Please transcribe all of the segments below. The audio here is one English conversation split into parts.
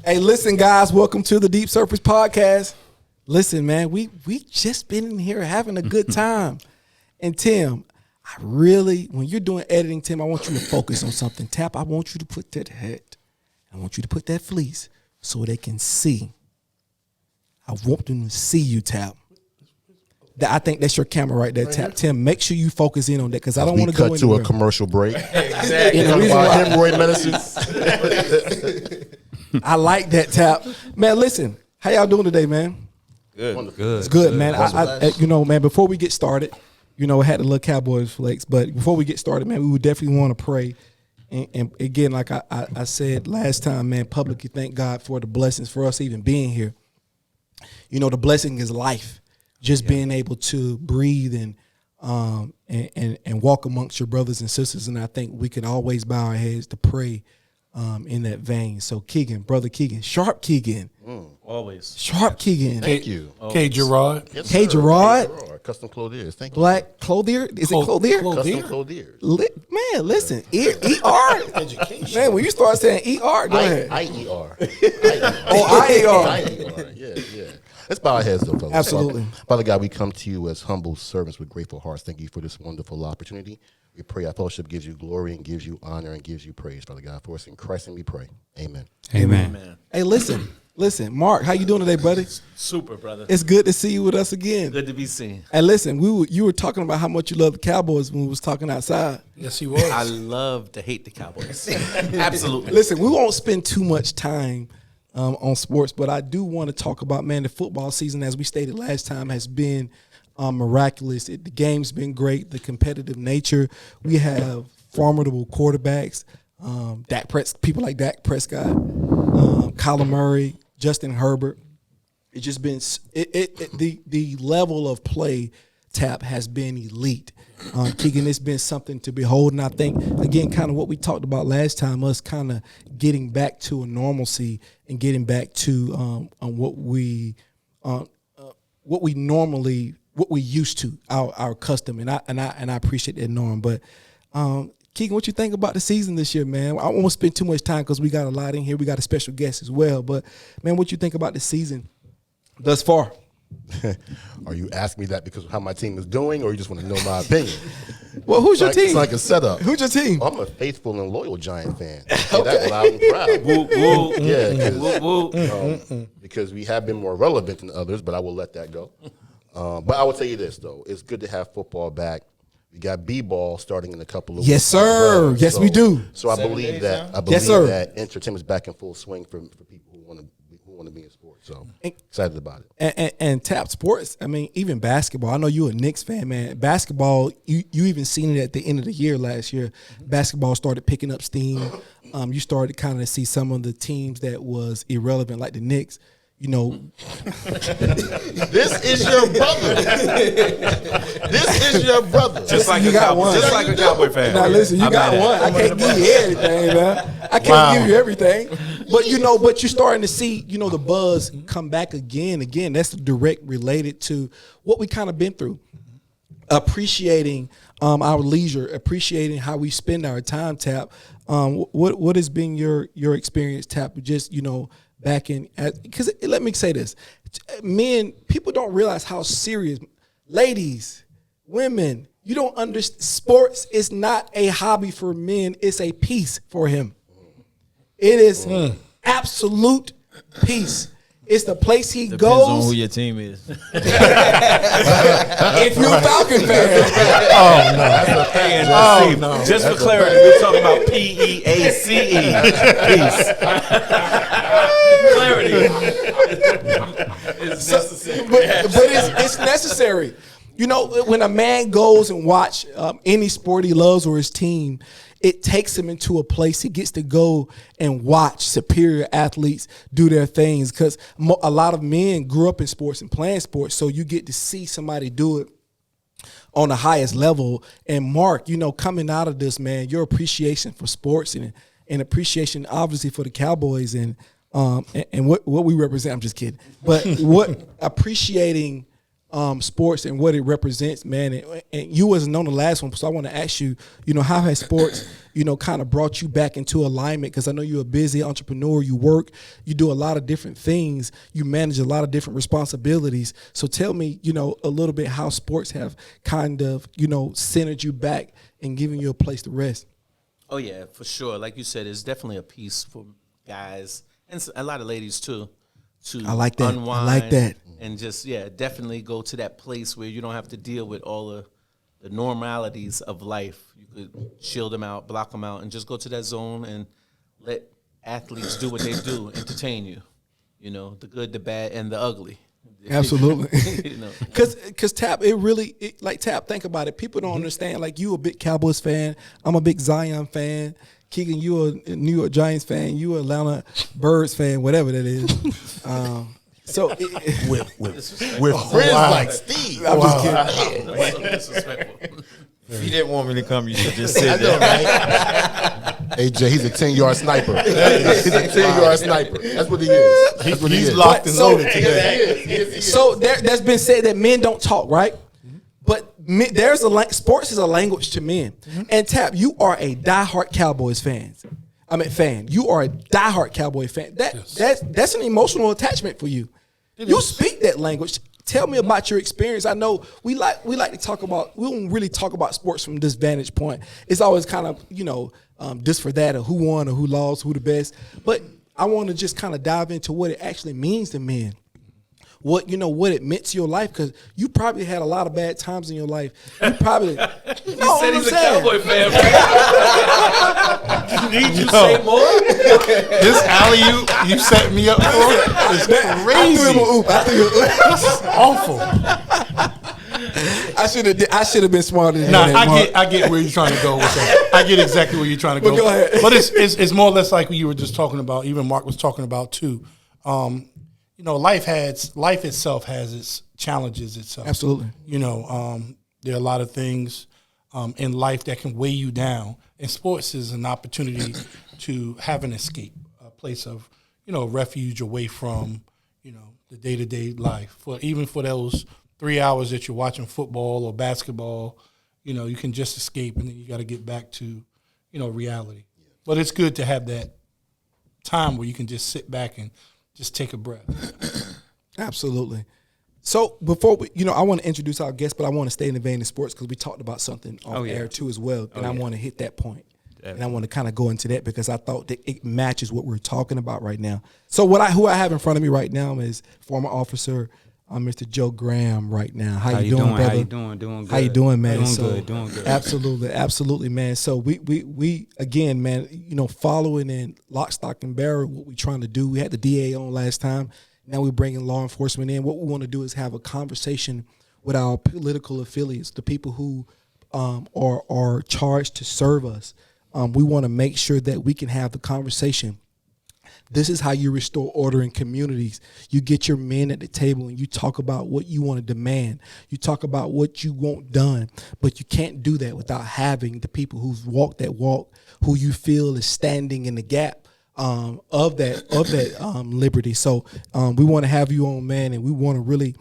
Hey, listen, guys, welcome to the Deep Surface Podcast. Listen, man, we just been in here having a good time. And Tim, when you're doing editing, Tim, I want you to focus on something. Tap, I want you to put that head. I want you to put that fleece so they can see. I want them to see you, Tap. I think that's your camera right there, Tap. Tim, make sure you focus in on that because I don't want to go cut to a commercial break. Exactly. Hemorrhoid medicines. I like that, Tap. Man, listen, how y'all doing today, man? Good. It's good, man. Man, before we get started, I had the little Cowboys flex, but before we get started, man, we would definitely want to pray. And again, like I said last time, man, publicly thank God for the blessings for us even being here. The blessing is life. Just being able to breathe and walk amongst your brothers and sisters, and I think we can always bow our heads to pray in that vein. So Brother Keegan, Sharp Keegan, Always Sharp Keegan. Thank you. K. Gerard. Yes, K. sir. Gerard. Custom Clothiers. Thank you. Black Clothier. Is it Clothier? Custom Clothiers. Man, listen. ER. Education. Man, when you start saying ER, go ahead. IER. IER. Yeah. Let's bow our heads, though, fellas. Absolutely. Father God, we come to you as humble servants with grateful hearts. Thank you for this wonderful opportunity. We pray our fellowship gives you glory and gives you honor and gives you praise, Father God. For us in Christ, and we pray. Amen. Amen. Hey, listen, Mark, how you doing today, buddy? Super, brother. It's good to see you with us again. Good to be seen. Hey, listen, you were talking about how much you love the Cowboys when we was talking outside. Yes, he was. I love to hate the Cowboys. Absolutely. Listen, we won't spend too much time on sports, but I do want to talk about, man, the football season, as we stated last time, has been miraculous. The game's been great. The competitive nature. We have formidable quarterbacks. People like Dak Prescott, Kyler Murray, Justin Herbert. It's just been the level of play, Tap, has been elite. Keegan, it's been something to behold, and I think again, kind of what we talked about last time, us kind of getting back to a normalcy and getting back to what we used to, our custom, and I appreciate that, Norm. But Keegan, what you think about the season this year, man? I won't spend too much time because we got a lot in here. We got a special guest as well. But man, what you think about the season thus far? Are you asking me that because of how my team is doing, or you just want to know my opinion? Well, who's your team? It's like a setup. Who's your team? I'm a faithful and loyal Giant fan. Say that loud and proud. Yeah, because we have been more relevant than others, but I will let that go. But I will tell you this, though. It's good to have football back. We got B-ball starting in a couple of weeks. Yes, sir. Well. Yes, we do. So I believe that entertainment's back in full swing for people who want to be in sports. So excited about it. And Tap Sports, I mean, even basketball. I know you're a Knicks fan, man. Basketball, you even seen it at the end of the year last year. Basketball started picking up steam. You started kind of see some of the teams that was irrelevant, like the Knicks. This is your brother. This is your brother. Just like a Cowboy fan. Now listen, you got one. I can't give you everything, man. I can't give you everything. But but you're starting to see, the buzz come back again. Again, that's direct related to what we kind of been through. Appreciating our leisure, appreciating how we spend our time, Tap. What has been your experience, Tap? Just back in, because let me say this, men, people don't realize how serious, ladies, women, you don't understand. Sports is not a hobby for men; it's a peace for him. It is absolute peace. It's the place he Depends goes. on who your team is. If you're a Falcon fan, No. Just for clarity, we're talking about PEACE. Peace. Clarity. It's necessary. but it's necessary. When a man goes and watch any sport he loves or his team, it takes him into a place he gets to go and watch superior athletes do their things, because a lot of men grew up in sports and playing sports, so you get to see somebody do it on the highest level. And Mark, coming out of this, man, your appreciation for sports and appreciation obviously for the Cowboys and what we represent. I'm just kidding, but what appreciating sports and what it represents, man. And you wasn't on the last one, so I want to ask you, how has sports, kind of brought you back into alignment? Because I know you're a busy entrepreneur. You work, you do a lot of different things. You manage a lot of different responsibilities. So tell me, a little bit how sports have kind of, centered you back and given you a place to rest. Oh, yeah, for sure. Like you said, it's definitely a piece for guys and a lot of ladies, too, to I like that. unwind. I like that. And just, definitely go to that place where you don't have to deal with all the normalities of life. You could shield them out, block them out, and just go to that zone and let athletes do what they do, entertain you. The good, the bad, and the ugly. Absolutely. Because Tap, Tap, think about it. People don't understand. Like, you a big Cowboys fan. I'm a big Zion fan. Keegan, you a New York Giants fan. You a Atlanta Birds fan, whatever that is. So with friends like Steve. I'm just kidding. So disrespectful. If you didn't want me to come, you should just sit there. Right? Hey, Jay, he's a 10-yard sniper. He's a 10-yard sniper. That's what he is. That's what He's he is. locked and loaded today. So that's been said that men don't talk, right? But sports is a language to men. And Tap, you are a diehard Cowboys fan. You are a diehard Cowboy fan. That's an emotional attachment for you. You speak that language. Tell me about your experience. I know we like to talk about. We don't really talk about sports from this vantage point. It's always kind of this for that, or who won, or who lost, who the best. But I want to just kind of dive into what it actually means to men. What it meant to your life, because you probably had a lot of bad times in your life. You probably said he's a Cowboy fan. Need you say more? This alley you set me up for is crazy. This is awful. I should have been smarter than Nah, that. I get where you're trying to go with that. I get exactly where you're trying to go. But go ahead. But it's more or less like what you were just talking about. Even Mark was talking about too. Life itself has its challenges itself. Absolutely. There are a lot of things in life that can weigh you down, and sports is an opportunity to have an escape, a place of, refuge away from, the day-to-day life. Even for those 3 hours that you're watching football or basketball, you can just escape, and then you got to get back to, reality. But it's good to have that time where you can just sit back and just take a breath. Absolutely. So before we, I want to introduce our guest, but I want to stay in the vein of sports because we talked about something on air too as well, and I want to hit that point. And I want to kind of go into that because I thought that it matches what we're talking about right now. So who I have in front of me right now is former officer Mr. Joe Graham right now. How you doing, brother? How you doing? Doing good. How you doing, man? Doing good. Absolutely, man. So we again, man, following in lock, stock, and barrel what we trying to do. We had the DA on last time. Now we're bringing law enforcement in. What we want to do is have a conversation with our political affiliates, the people who are charged to serve us. We want to make sure that we can have the conversation. This is how you restore order in communities. You get your men at the table and you talk about what you want to demand. You talk about what you want done, but you can't do that without having the people who've walked that walk, who you feel is standing in the gap of that liberty. So we want to have you on, man, and we want to really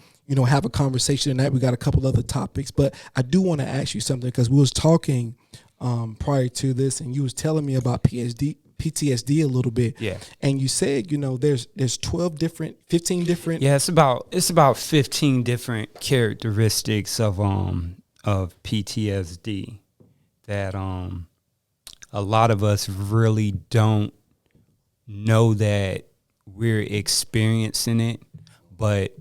have a conversation tonight. We got a couple other topics, but I do want to ask you something because we was talking prior to this, and you was telling me about PTSD a little bit. Yeah. And you said, there's 15 different. Yeah, it's about 15 different characteristics of PTSD that a lot of us really don't know that we're experiencing it. But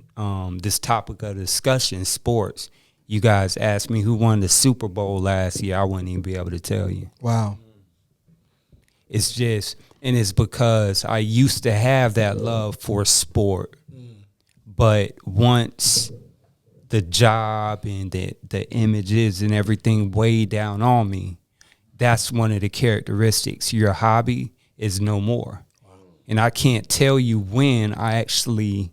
this topic of discussion, sports, you guys asked me who won the Super Bowl last year. I wouldn't even be able to tell you. Wow. It's because I used to have that love for sport. But once the job and the images and everything weighed down on me, that's one of the characteristics. Your hobby is no more. And I can't tell you when I actually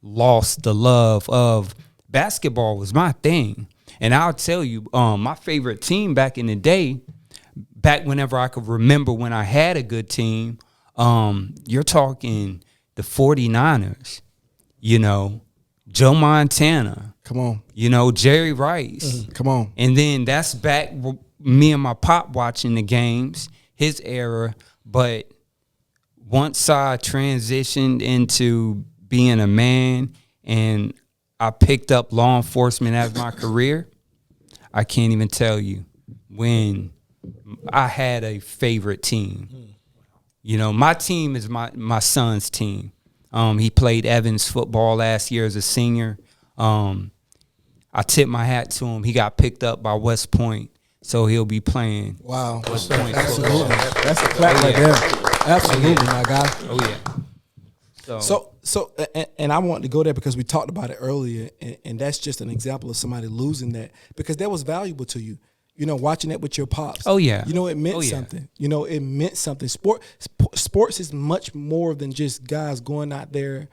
lost the love of basketball was my thing. And I'll tell you, my favorite team back in the day, back whenever I could remember when I had a good team, you're talking the 49ers, Joe Montana. Come on. You know, Jerry Rice. Come on. And then that's back me and my pop watching the games, his era. But once I transitioned into being a man and I picked up law enforcement as my career, I can't even tell you when I had a favorite team. You know, my team is my son's team. He played Evans football last year as a senior. I tip my hat to him. He got picked up by West Point, so he'll be playing. Wow. West Point Absolutely. football. That's a clap right there. Absolutely, my guy. Oh yeah. So, and I wanted to go there because we talked about it earlier, and that's just an example of somebody losing that because that was valuable to you. You know, watching that with your pops. Oh yeah. You know, it meant something. You know, it meant something. Sports is much more than just guys going out there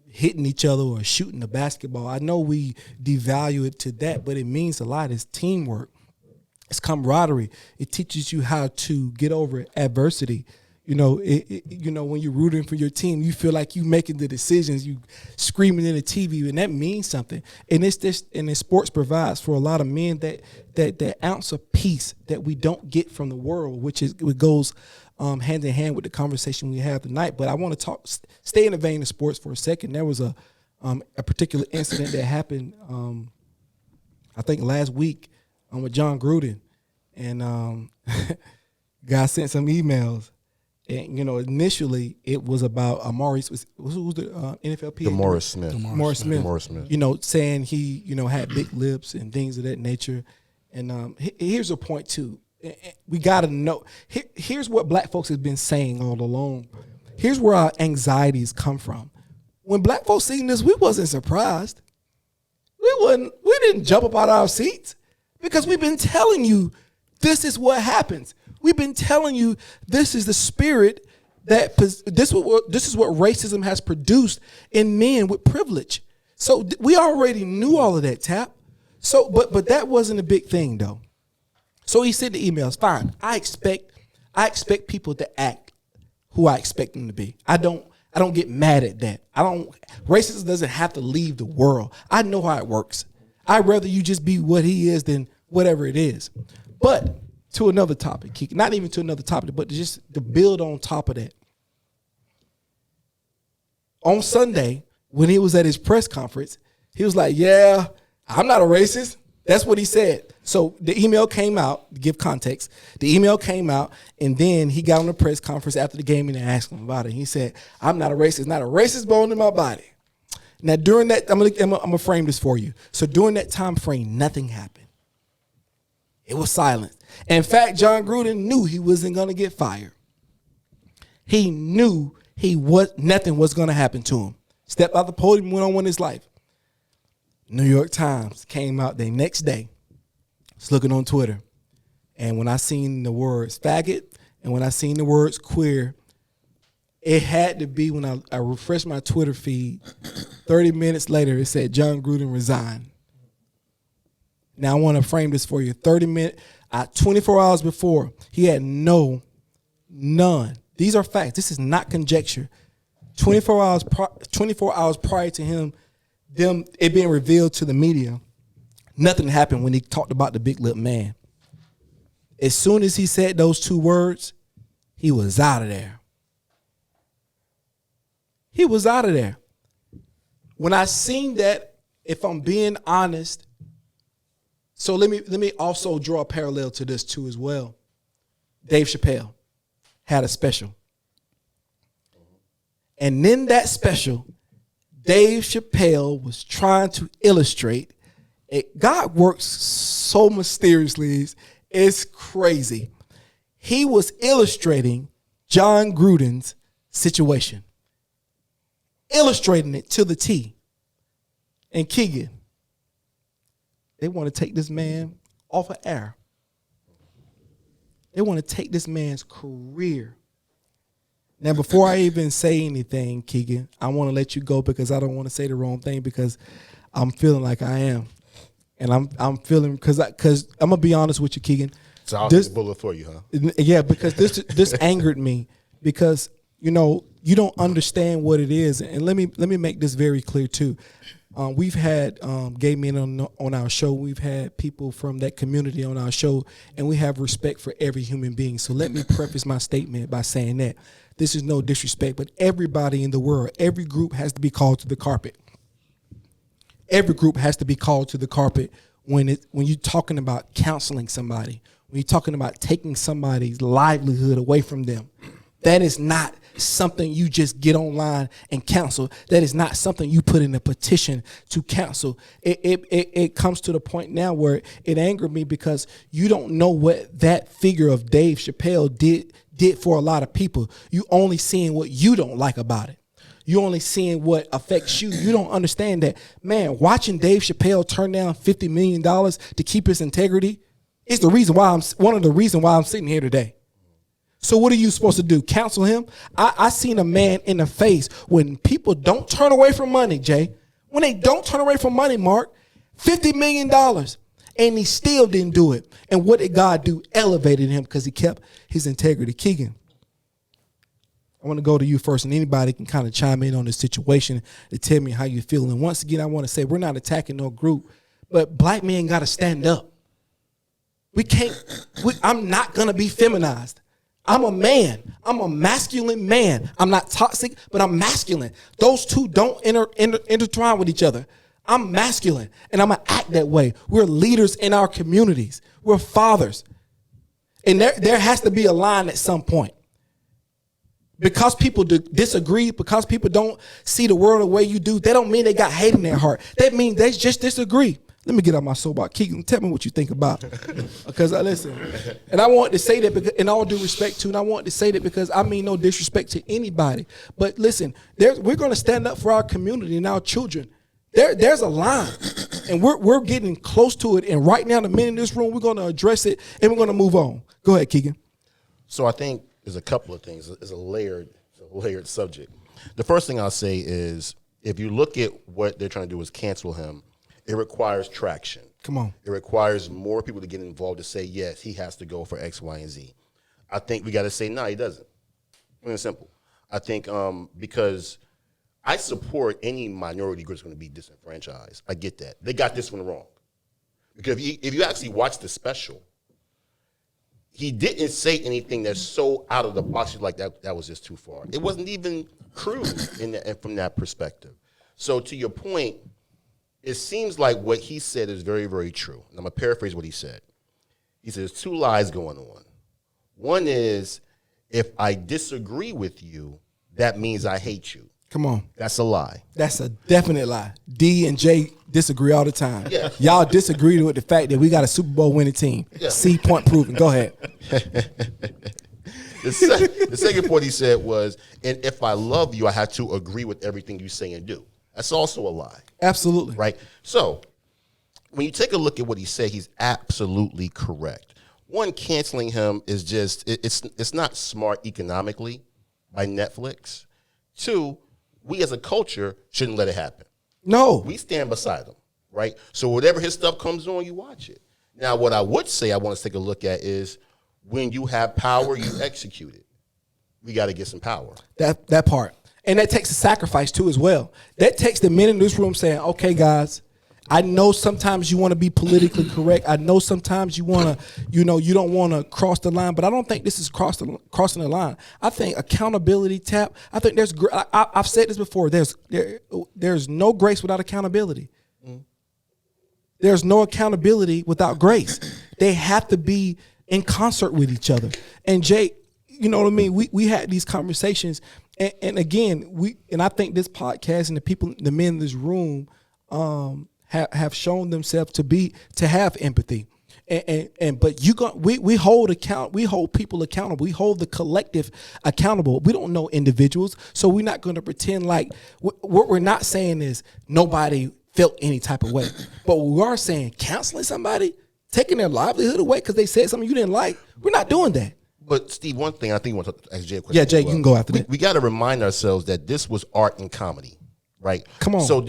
hitting each other or shooting the basketball. I know we devalue it to that, but it means a lot. It's teamwork. It's camaraderie. It teaches you how to get over adversity. You know, you know, when you're rooting for your team, you feel like you making the decisions, you screaming in the TV, and that means something. And it's this, and then sports provides for a lot of men that ounce of peace that we don't get from the world, which goes hand in hand with the conversation we have tonight. But I want to stay in the vein of sports for a second. There was a particular incident that happened, I think last week, with John Gruden, and guy sent some emails. And, you know, initially it was about Maurice, who's the NFL PA? Morris Smith. Morris Smith. Morris Smith. You know, saying he, you know, had big lips and things of that nature. And here's a point, too. We got to know. Here's what black folks have been saying all along. Here's where our anxieties come from. When black folks seen this, we wasn't surprised. We didn't jump up out of our seats because we've been telling you this is what happens. We've been telling you this is the spirit that this is what racism has produced in men with privilege. So we already knew all of that, Tap. So, but that wasn't a big thing though. So he sent the emails. Fine. I expect people to act who I expect them to be. I don't get mad at that. Racism doesn't have to leave the world. I know how it works. I'd rather you just be what he is than whatever it is. But to another topic, not even to another topic, but just to build on top of that. On Sunday, when he was at his press conference, he was like, yeah, I'm not a racist. That's what he said. So the email came out, to give context. The email came out, and then he got on the press conference after the game and they asked him about it. He said, I'm not a racist, not a racist bone in my body. Now, during that, I'm gonna frame this for you. So during that time frame, nothing happened. It was silent. In fact, John Gruden knew he wasn't going to get fired. He knew nothing was going to happen to him. Stepped out the podium, went on with his life. New York Times came out the next day. I was looking on Twitter. And when I seen the words faggot and when I seen the words queer, it had to be when I refreshed my Twitter feed. 30 minutes later, it said John Gruden resigned. Now I want to frame this for you. 24 hours before, he had none. These are facts. This is not conjecture. 24 hours prior to it being revealed to the media, nothing happened when he talked about the big lip man. As soon as he said those two words, he was out of there. He was out of there. When I seen that, if I'm being honest, so let me also draw a parallel to this too as well. Dave Chappelle had a special. And in that special, Dave Chappelle was trying to illustrate it. God works so mysteriously. It's crazy. He was illustrating John Gruden's situation. Illustrating it to the T. And Keegan, they want to take this man off of air. They want to take this man's career. Now, before I even say anything, Keegan, I want to let you go because I don't want to say the wrong thing because I'm feeling like I am. And I'm feeling, because I'm going to be honest with you, Keegan. So I'll take a bullet for you, huh? Yeah, because this angered me because, you know, you don't understand what it is. And let me make this very clear too. We've had gay men on our show. We've had people from that community on our show, and we have respect for every human being. So let me preface my statement by saying that this is no disrespect, but everybody in the world, every group has to be called to the carpet. Every group has to be called to the carpet when you're talking about counseling somebody, when you're talking about taking somebody's livelihood away from them. That is not something you just get online and counsel. That is not something you put in a petition to counsel. It comes to the point now where it angered me because you don't know what that figure of Dave Chappelle did for a lot of people. You only seeing what you don't like about it. You only seeing what affects you. You don't understand that, man, watching Dave Chappelle turn down $50 million to keep his integrity is one of the reasons why I'm sitting here today. So what are you supposed to do? Counsel him? I seen a man in the face when people don't turn away from money, Jay. When they don't turn away from money, Mark, $50 million. And he still didn't do it. And what did God do? Elevated him because he kept his integrity. Keegan, I want to go to you first, and anybody can kind of chime in on this situation to tell me how you feel. And once again, I want to say we're not attacking no group, but black men got to stand up. I'm not going to be feminized. I'm a man. I'm a masculine man. I'm not toxic, but I'm masculine. Those two don't intertwine with each other. I'm masculine, and I'm going to act that way. We're leaders in our communities. We're fathers. And there has to be a line at some point. Because people disagree, because people don't see the world the way you do, that don't mean they got hate in their heart. That means they just disagree. Let me get on my soapbox. Keegan, tell me what you think about it. Because I listen. And I want to say that because, in all due respect to, and I want to say that because I mean no disrespect to anybody. But listen, we're going to stand up for our community and our children. There's a line, and we're getting close to it. And right now, the men in this room, we're going to address it, and we're going to move on. Go ahead, Keegan. So I think there's a couple of things. It's a layered subject. The first thing I'll say is if you look at what they're trying to do is cancel him, it requires traction. Come on. It requires more people to get involved to say, yes, he has to go for X, Y, and Z. I think we got to say, no, he doesn't. Plain and simple. I think because I support any minority group that's going to be disenfranchised. I get that. They got this one wrong. Because if you actually watch the special, he didn't say anything that's so out of the box like that was just too far. It wasn't even crude from that perspective. So to your point, it seems like what he said is very, very true. And I'm going to paraphrase what he said. He says, 2 lies going on. One is, if I disagree with you, that means I hate you. Come on. That's a lie. That's a definite lie. D and J disagree all the time. Yeah. Y'all disagree with the fact that we got a Super Bowl winning team. Yeah. C, point proven. Go ahead. The second point he said was, and if I love you, I have to agree with everything you say and do. That's also a lie. Absolutely. Right? So when you take a look at what he said, he's absolutely correct. One, canceling him is just, it's not smart economically by Netflix. 2, we as a culture shouldn't let it happen. No. We stand beside him, right? So whatever his stuff comes on, you watch it. Now, what I would say I want to take a look at is when you have power, you execute it. We got to get some power. That part. And that takes a sacrifice too as well. That takes the men in this room saying, okay, guys, I know sometimes you want to be politically correct. I know sometimes you want to, you don't want to cross the line, but I don't think this is crossing the line. I think accountability, Tap, I think I've said this before, there's no grace without accountability. There's no accountability without grace. They have to be in concert with each other. And Jay, you know what I mean? We had these conversations, and again, I think this podcast and the men in this room have shown themselves to have empathy. But we hold people accountable. We hold the collective accountable. We don't know individuals, so we're not going to pretend like what we're not saying is nobody felt any type of way. But we are saying counseling somebody, taking their livelihood away because they said something you didn't like. We're not doing that. But Steve, one thing I think I want to ask Jay a question. Yeah, Jay, you can go after that. We got to remind ourselves that this was art and comedy, right? Come on. So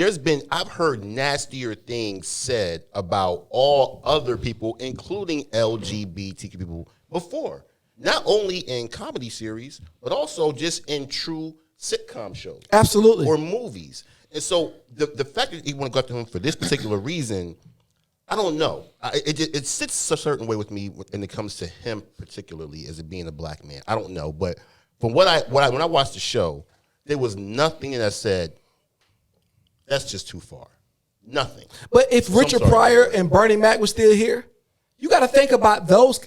I've heard nastier things said about all other people, including LGBTQ people, before. not only in comedy series, but also just in true sitcom shows. Absolutely. Or movies. And so the fact that you want to go after him for this particular reason, I don't know. It sits a certain way with me when it comes to him particularly as it being a black man. I don't know. But from when I watched the show, there was nothing that said, that's just too far. Nothing. But if Richard Pryor and Bernie Mac was still here, you got to think about those.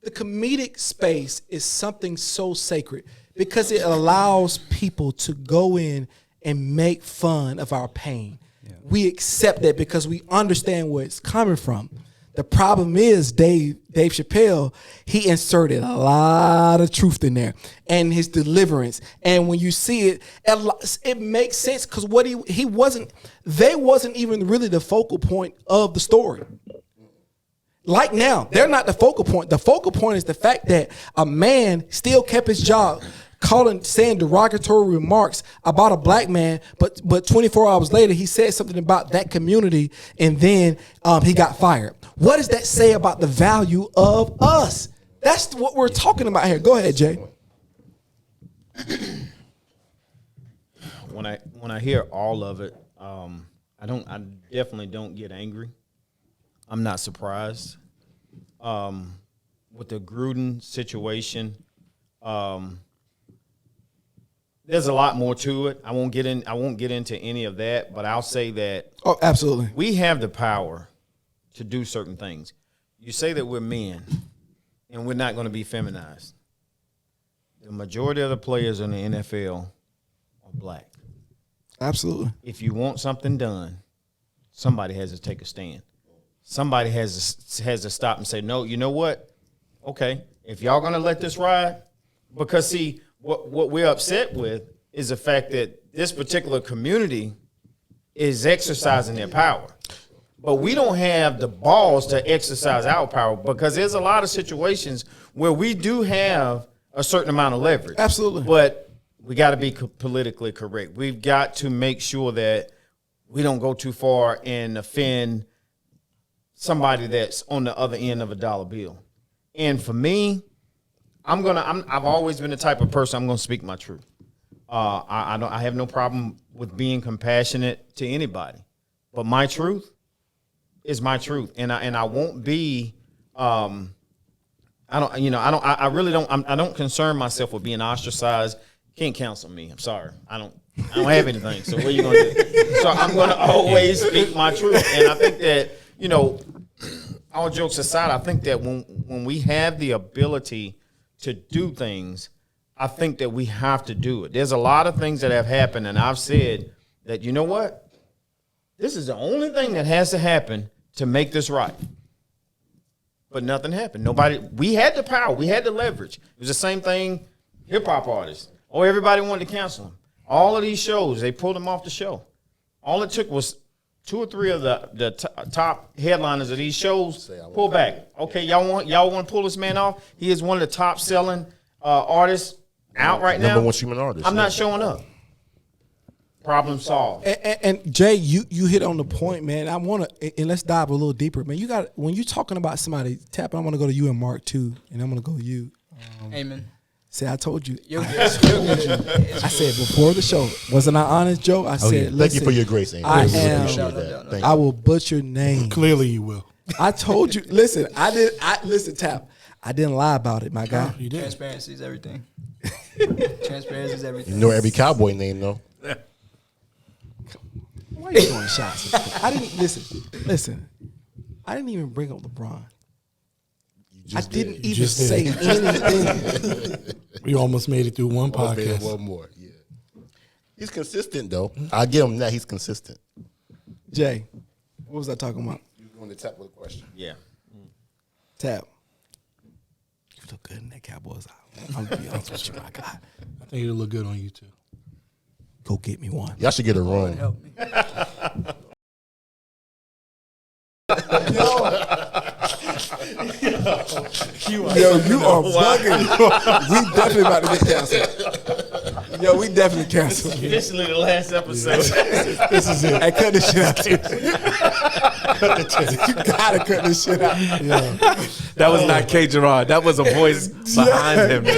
The comedic space is something so sacred because it allows people to go in and make fun of our pain. Yeah. We accept that because we understand where it's coming from. The problem is Dave Chappelle, he inserted a lot of truth in there and his deliverance. And when you see it, it makes sense because what they wasn't even really the focal point of the story. Like now, they're not the focal point. The focal point is the fact that a man still kept his job, saying derogatory remarks about a black man, but 24 hours later, he said something about that community, and then he got fired. What does that say about the value of us? That's what we're talking about here. Go ahead, Jay. When I hear all of it, I definitely don't get angry. I'm not surprised. With the Gruden situation, there's a lot more to it. I won't get into any of that, but I'll say that absolutely, we have the power to do certain things. You say that we're men and we're not going to be feminized. The majority of the players in the NFL are black. Absolutely. If you want something done, somebody has to take a stand. Somebody has to stop and say, no, you know what? Okay, if y'all going to let this ride, because see, what we're upset with is the fact that this particular community is exercising their power. But we don't have the balls to exercise our power because there's a lot of situations where we do have a certain amount of leverage. Absolutely. But we got to be politically correct. We've got to make sure that we don't go too far and offend somebody that's on the other end of a dollar bill. And for me, I've always been the type of person I'm going to speak my truth. I have no problem with being compassionate to anybody, but my truth is my truth, and I won't be. I don't concern myself with being ostracized. Can't counsel me. I'm sorry. I don't have anything. So what are you going to do? So I'm going to always speak my truth, and I think that all jokes aside, I think that when we have the ability to do things, I think that we have to do it. There's a lot of things that have happened, and I've said that, you know what? This is the only thing that has to happen to make this right. But nothing happened. We had the power. We had the leverage. It was the same thing, hip-hop artists. Everybody wanted to cancel them. All of these shows, they pulled them off the show. All it took was 2 or 3 of the top headliners of these shows pull back. Okay, y'all want to pull this man off? He is one of the top selling artists out right now. Number one streaming artist. I'm not showing up. Problem solved. And Jay, you hit on the point, man. I want to, and let's dive a little deeper, man. When you're talking about somebody tapping, I'm going to go to you and Mark too, and I'm going to go to you. Amen. See, I told you. You're good. I said before the show, wasn't I honest, Joe? I said, thank you for your grace, Amy. I appreciate that. Thank I will butcher names. Clearly, you will. I told you. Listen, listen, Tap. I didn't lie about it, my guy. No, you did. Transparency is everything. Transparency is everything. You know every cowboy name, though. Why are you throwing shots? I didn't listen. I didn't even bring up LeBron. I didn't even say anything. We almost made it through one podcast. One more, yeah. He's consistent, though. I give him that. He's consistent. Jay, what was I talking about? You want to tap with a question? Yeah. Tap. You look good in that Cowboys out. I'm going to be honest with you, my guy. I think it'll look good on you, too. Go get me one. Y'all should get a room. Help me. You are bugging. We definitely about to get canceled. Yo, we definitely canceled. Officially the last episode. This is it. Hey, cut this shit out. Too. You gotta cut this shit out. That was not K. Gerard. That was a voice behind him. Yo,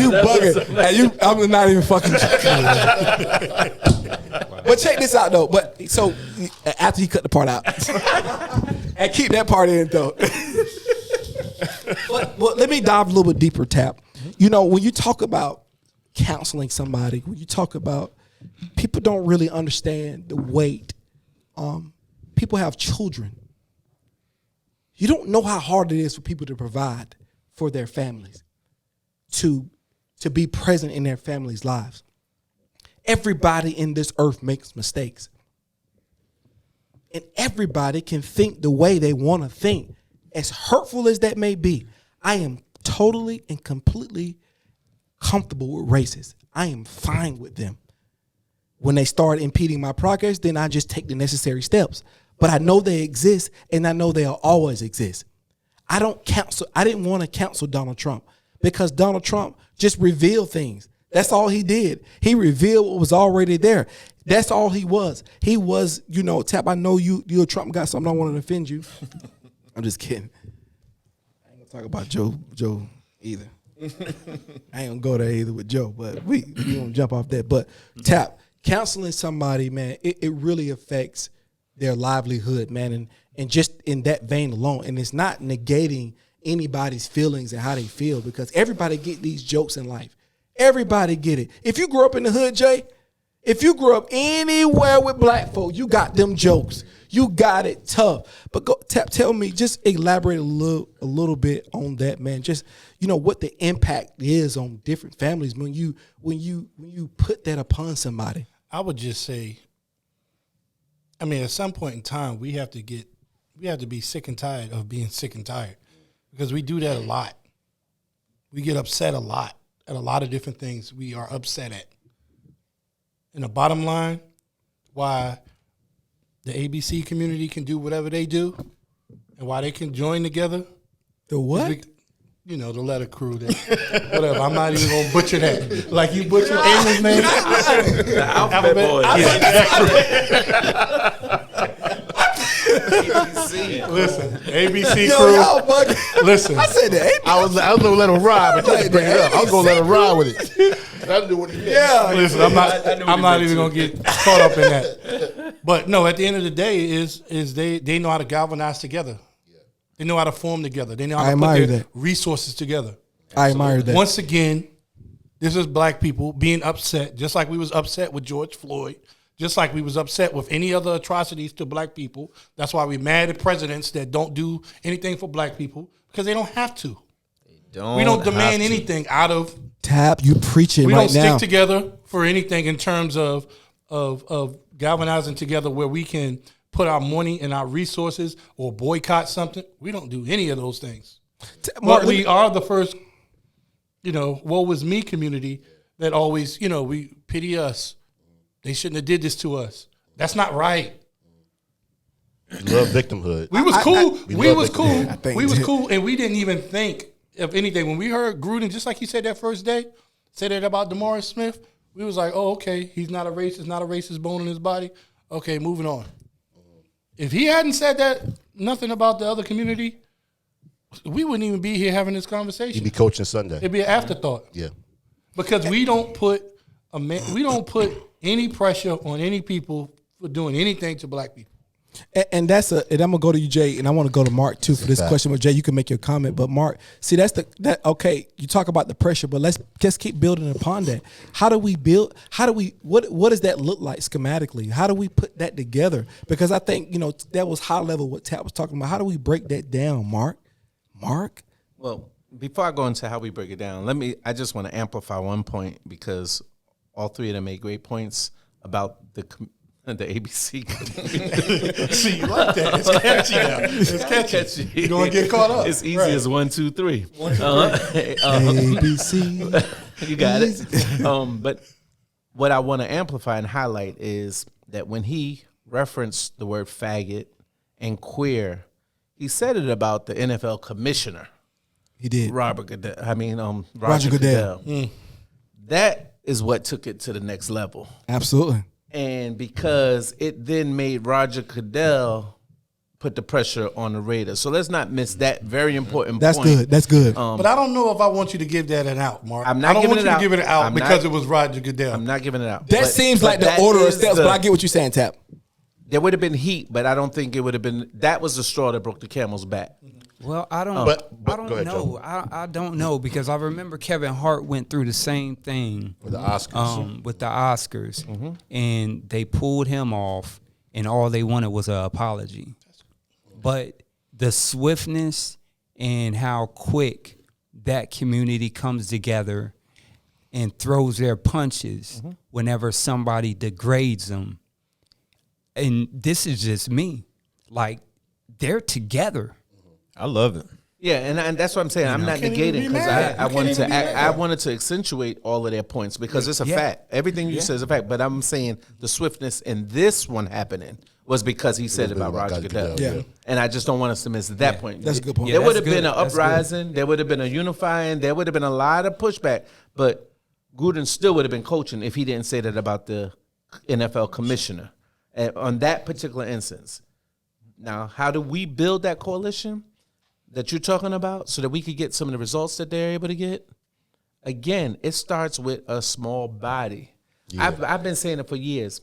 you bugging. Hey, I'm not even fucking joking. But check this out though. But so after he cut the part out, and keep that part in though. but let me dive a little bit deeper, Tap. You know, when you talk about counseling somebody, when you talk about people don't really understand the weight. People have children. You don't know how hard it is for people to provide for their families, to be present in their families' lives. Everybody in this earth makes mistakes. And everybody can think the way they want to think, as hurtful as that may be. I am totally and completely comfortable with racists. I am fine with them. When they start impeding my progress, then I just take the necessary steps. But I know they exist, and I know they'll always exist. I didn't want to counsel Donald Trump because Donald Trump just revealed things. That's all he did. He revealed what was already there. That's all he was. He was, Tap, I know you're a Trump guy, so I'm not wanting to offend you. I'm just kidding. I ain't gonna talk about Joe either. I ain't gonna go there either with Joe, but we gonna jump off that. But Tap, counseling somebody, man, it really affects their livelihood, man, and just in that vein alone. And it's not negating anybody's feelings and how they feel, because everybody get these jokes in life. Everybody get it. If you grew up in the hood, Jay, if you grew up anywhere with black folk, you got them jokes. You got it tough. But tell me, just elaborate a little bit on that, man. Just what the impact is on different families when you put that upon somebody. I would just say, at some point in time, we have to be sick and tired of being sick and tired, because we do that a lot. We get upset a lot at a lot of different things we are upset at. And the bottom line, why the ABC community can do whatever they do and why they can join together. The what? The letter crew. Whatever. I'm not even going to butcher that. Like you butchered Amy's name. The alphabet boys. Listen, ABC crew. Listen. I said that. I was going to let him ride, but you bring it up. I was going to let him ride with it. That'll do what he did. Yeah. Listen, I'm not even going to get caught up in that. But no, at the end of the day, is they know how to galvanize together. They know how to form together. They know how to put their resources together. I admire that. Once again, this is black people being upset, just like we was upset with George Floyd, just like we was upset with any other atrocities to black people. That's why we're mad at presidents that don't do anything for black people, because they don't have to. We don't demand anything out of Tap. You preaching right now. We don't stick together for anything in terms of galvanizing together where we can put our money and our resources or boycott something. We don't do any of those things. But we are the first, woe was me community that always, we pity us. They shouldn't have did this to us. That's not right. We love victimhood. We was cool. We was victimhood. We was cool, and we didn't even think of anything. When we heard Gruden, just like he said that first day, said that about DeMaurice Smith, we was like, oh, okay, he's not a racist, not a racist bone in his body. Okay, moving on. If he hadn't said that, nothing about the other community, we wouldn't even be here having this conversation. You'd be coaching Sunday. It'd be an afterthought. Yeah. Because we don't put any pressure on any people for doing anything to black people. And I'm gonna go to you, Jay, and I want to go to Mark too for this question. But Jay, you can make your comment. But Mark, see, okay. You talk about the pressure, but let's just keep building upon that. How do we build? What does that look like schematically? How do we put that together? Because I think that was high level what Tap was talking about. How do we break that down, Mark? Well, before I go into how we break it down, I just want to amplify one point, because all three of them made great points about the ABC. See, you like that. It's catchy now. It's catchy. You're going to get caught up. It's easy as 1, 2, 3. ABC. You got it. But what I want to amplify and highlight is that when he referenced the word faggot and queer, he said it about the NFL commissioner. He did. Roger Goodell. Mm. That is what took it to the next level. Absolutely. And because it then made Roger Goodell put the pressure on the Raiders. So let's not miss that very important That's point. good. That's good. But I don't know if I want you to give that an out, Mark. I'm not I don't giving want it you out. to give it an out I'm because not- it was Roger Goodell. I'm not giving it out. That seems like the that order of is steps, but I get what you're saying, Tap. There would have been heat, but I don't think it would have been. That was the straw that broke the camel's back. Well, I don't. But I don't go ahead, know. I don't know because I remember Kevin Hart went through the same thing with the Oscars. with the Oscars, and they pulled him off, and all they wanted was an apology. But the swiftness and how quick that community comes together and throws their punches whenever somebody degrades them, and this is just me, like they're together. I love it. Yeah, and that's what I'm saying. I'm not can't even negating be because mad. I You wanted can't to even be mad. I wanted to accentuate all of their points because it's a fact. Everything you said is a fact. But I'm saying the swiftness in this one happening was because he said it about Roger Goodell. Yeah. And I just don't want us to miss that point. That's a good point. There Yeah, would that's have been good. an That's good. uprising. There would have been a unifying. There would have been a lot of pushback. But Gruden still would have been coaching if he didn't say that about the NFL commissioner on that particular instance. Now, how do we build that coalition that you're talking about so that we could get some of the results that they're able to get? Again, it starts with a small body. Yeah. I've been saying it for years.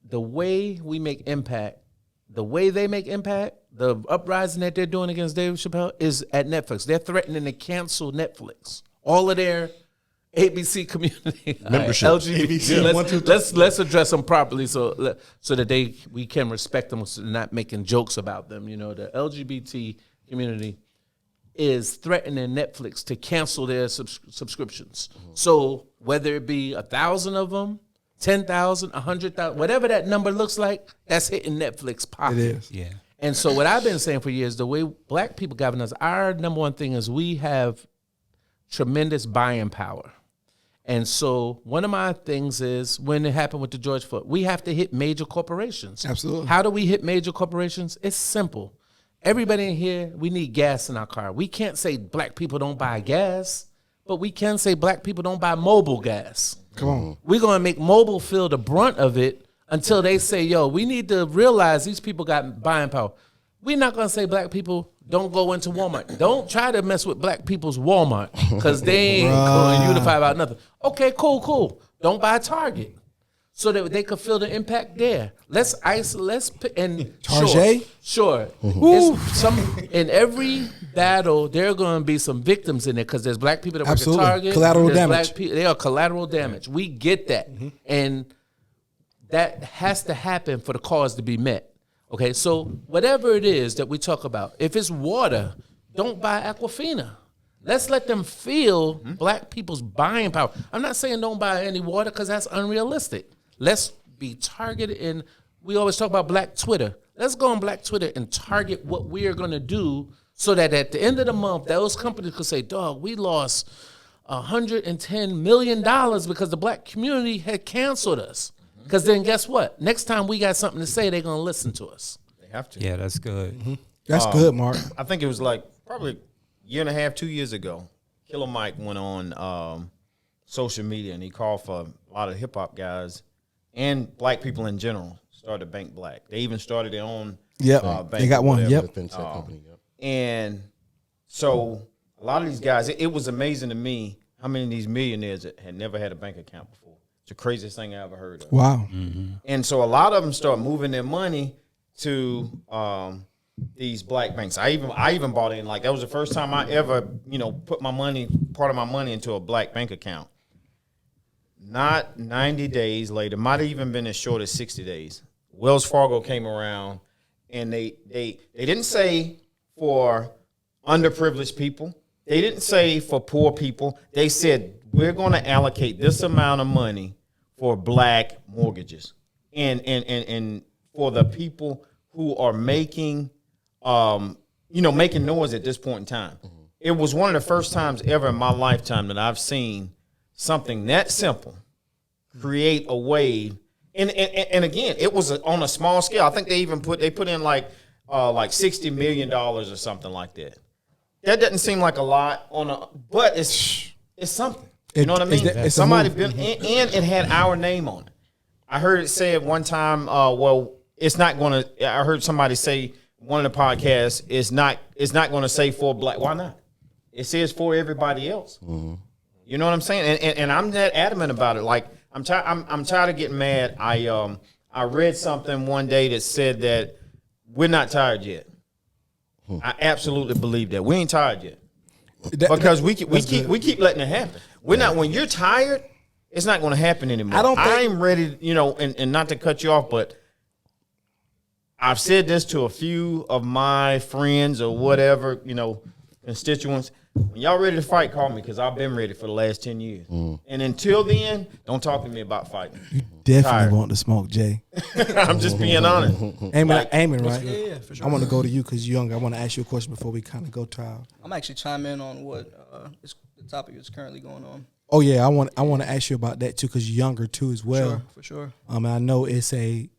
The way we make impact, the way they make impact, the uprising that they're doing against Dave Chappelle is at Netflix. They're threatening to cancel Netflix. All of their ABC community Membership. LGBT. Let's address them properly so that we can respect them, so not making jokes about them. You know, the LGBT community is threatening Netflix to cancel their subscriptions. So whether it be 1,000 of them, 10,000, 100,000, whatever that number looks like, that's hitting Netflix pocket. It is. Yeah. And so what I've been saying for years, the way black people galvanize, our number one thing is we have tremendous buying power. And so one of my things is when it happened with the George Floyd, we have to hit major corporations. Absolutely. How do we hit major corporations? It's simple. Everybody in here, we need gas in our car. We can't say black people don't buy gas, but we can say black people don't buy mobile gas. Come on. We're going to make mobile feel the brunt of it until they say, yo, we need to realize these people got buying power. We're not going to say black people don't go into Walmart. Don't try to mess with black people's Walmart because they ain't going to unify about nothing. Okay, cool. Don't buy Target so that they could feel the impact there. Let's Target? Sure. It's in every battle, there are going to be some victims in there because there's black people that work Absolutely. at Target. Collateral There's damage. black people, they are collateral damage. We get that. And that has to happen for the cause to be met. Okay, so whatever it is that we talk about, if it's water, don't buy Aquafina. Let's let them feel black people's buying power. I'm not saying don't buy any water because that's unrealistic. Let's be targeted in, we always talk about black Twitter. Let's go on black Twitter and target what we are going to do so that at the end of the month, those companies could say, dog, we lost $110 million because the black community had canceled us. Because then guess what? Next time we got something to say, they're going to listen to us. They have to. Yeah, that's good. That's good, Mark. I think it was like probably a year and a half, 2 years ago. Killer Mike went on social media and he called for a lot of hip hop guys and black people in general started Bank Black. They even started their own Yep. bank. They got or one. whatever. Yep. The fintech company. Yep. And so a lot of these guys, it was amazing to me how many of these millionaires had never had a bank account before. It's the craziest thing I ever heard of. Wow. And so a lot of them start moving their money to these black banks. I even bought in, like, that was the first time I ever, put part of my money into a black bank account. Not 90 days later, might have even been as short as 60 days. Wells Fargo came around and they didn't say for underprivileged people. They didn't say for poor people. They said, we're going to allocate this amount of money for black mortgages and for the people who are making noise at this point in time. It was one of the first times ever in my lifetime that I've seen something that simple create a wave. And again, it was on a small scale. I think they put in like $60 million or something like that. That doesn't seem like a lot but it's something. You know what I mean? it's a Somebody move. been, and it had our name on it. I heard it said one time, well, it's not going to, I heard somebody say one of the podcasts, it's not going to say for black. Why not? It says for everybody else. Mm-hmm. You know what I'm saying? And I'm that adamant about it. Like, I'm tired of getting mad. I read something one day that said that we're not tired yet. I absolutely believe that. We ain't tired yet. Because we keep letting it happen. We're not, when you're tired, it's not going to happen anymore. I'm ready, and not to cut you off, but I've said this to a few of my friends or whatever, constituents. When y'all ready to fight, call me, because I've been ready for the last 10 years. And until then, don't talk to me about fighting. You definitely want to smoke, Jay. I'm just being honest. Aiming, right? Yeah, for sure. I want to go to you because you're younger. I want to ask you a question before we kind of go to our... I'm actually chiming in on what the topic is currently going on. Oh yeah, I want to ask you about that too because you're younger too as well. For sure. And I know it's a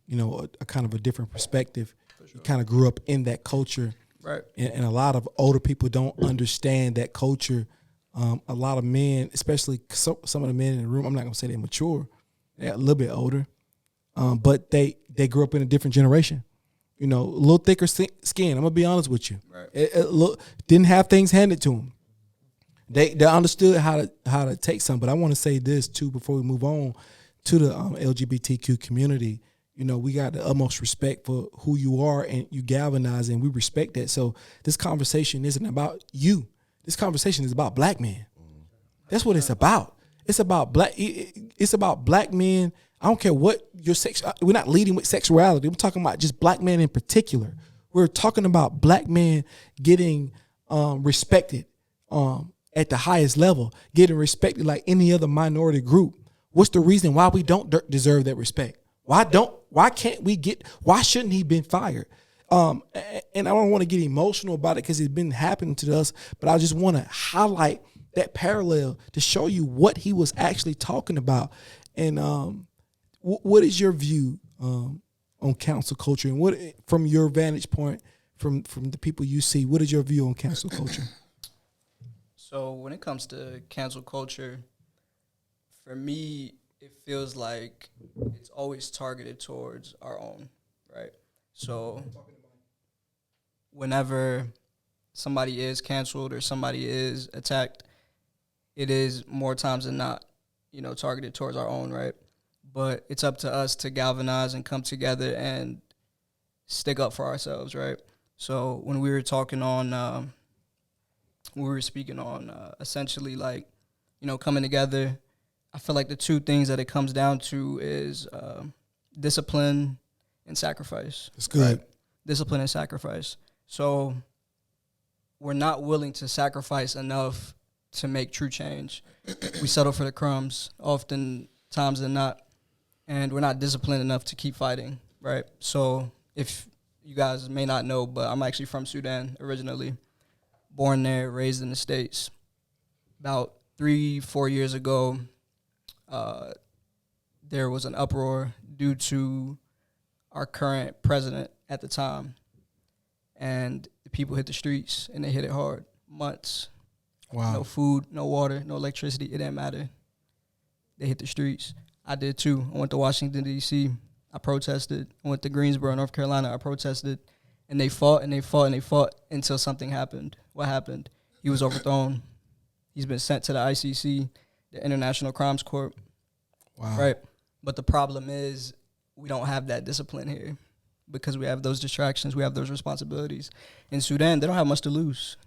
kind of a different perspective. Sure. You kind of grew up in that culture, right? And a lot of older people don't understand that culture. A lot of men, especially some of the men in the room, I'm not gonna say they're mature, they're a little bit older, but they grew up in a different generation. A little thicker skin. I'm gonna be honest with you. Right. Didn't have things handed to them. They understood how to take some, but I want to say this too before we move on to the LGBTQ community. We got the utmost respect for who you are and you galvanize, and we respect that. So this conversation isn't about you. This conversation is about black men. That's what it's about. It's about black men. I don't care what your sex. We're not leading with sexuality. We're talking about just black men in particular. We're talking about black men getting respected. At the highest level, getting respected like any other minority group. What's the reason why we don't deserve that respect? Why shouldn't he been fired? And I don't want to get emotional about it because it's been happening to us, but I just want to highlight that parallel to show you what he was actually talking about. And what is your view on cancel culture? And what, from your vantage point, from the people you see, what is your view on cancel culture? So when it comes to cancel culture, for me, it feels like it's always targeted towards our own, right? So whenever somebody is canceled or somebody is attacked, it is more times than not, targeted towards our own, right? But it's up to us to galvanize and come together and stick up for ourselves, right? So when we were talking on... we were speaking on essentially like, coming together. I feel like the two things that it comes down to is discipline and sacrifice. That's good. Right? Discipline and sacrifice. So we're not willing to sacrifice enough to make true change. We settle for the crumbs often times than not, and we're not disciplined enough to keep fighting, right? So if you guys may not know, but I'm actually from Sudan originally. Born there, raised in the States. About 3-4 years ago, there was an uproar due to our current president at the time. And the people hit the streets, and they hit it hard. Months. Wow. No food, no water, no electricity. It didn't matter. They hit the streets. I did too. I went to Washington, D.C. I protested. I went to Greensboro, North Carolina. I protested. And they fought and they fought and they fought until something happened. What happened? He was overthrown. He's been sent to the ICC, the International Crimes Court. Wow. Right? But the problem is we don't have that discipline here because we have those distractions. We have those responsibilities. In Sudan, they don't have much to lose.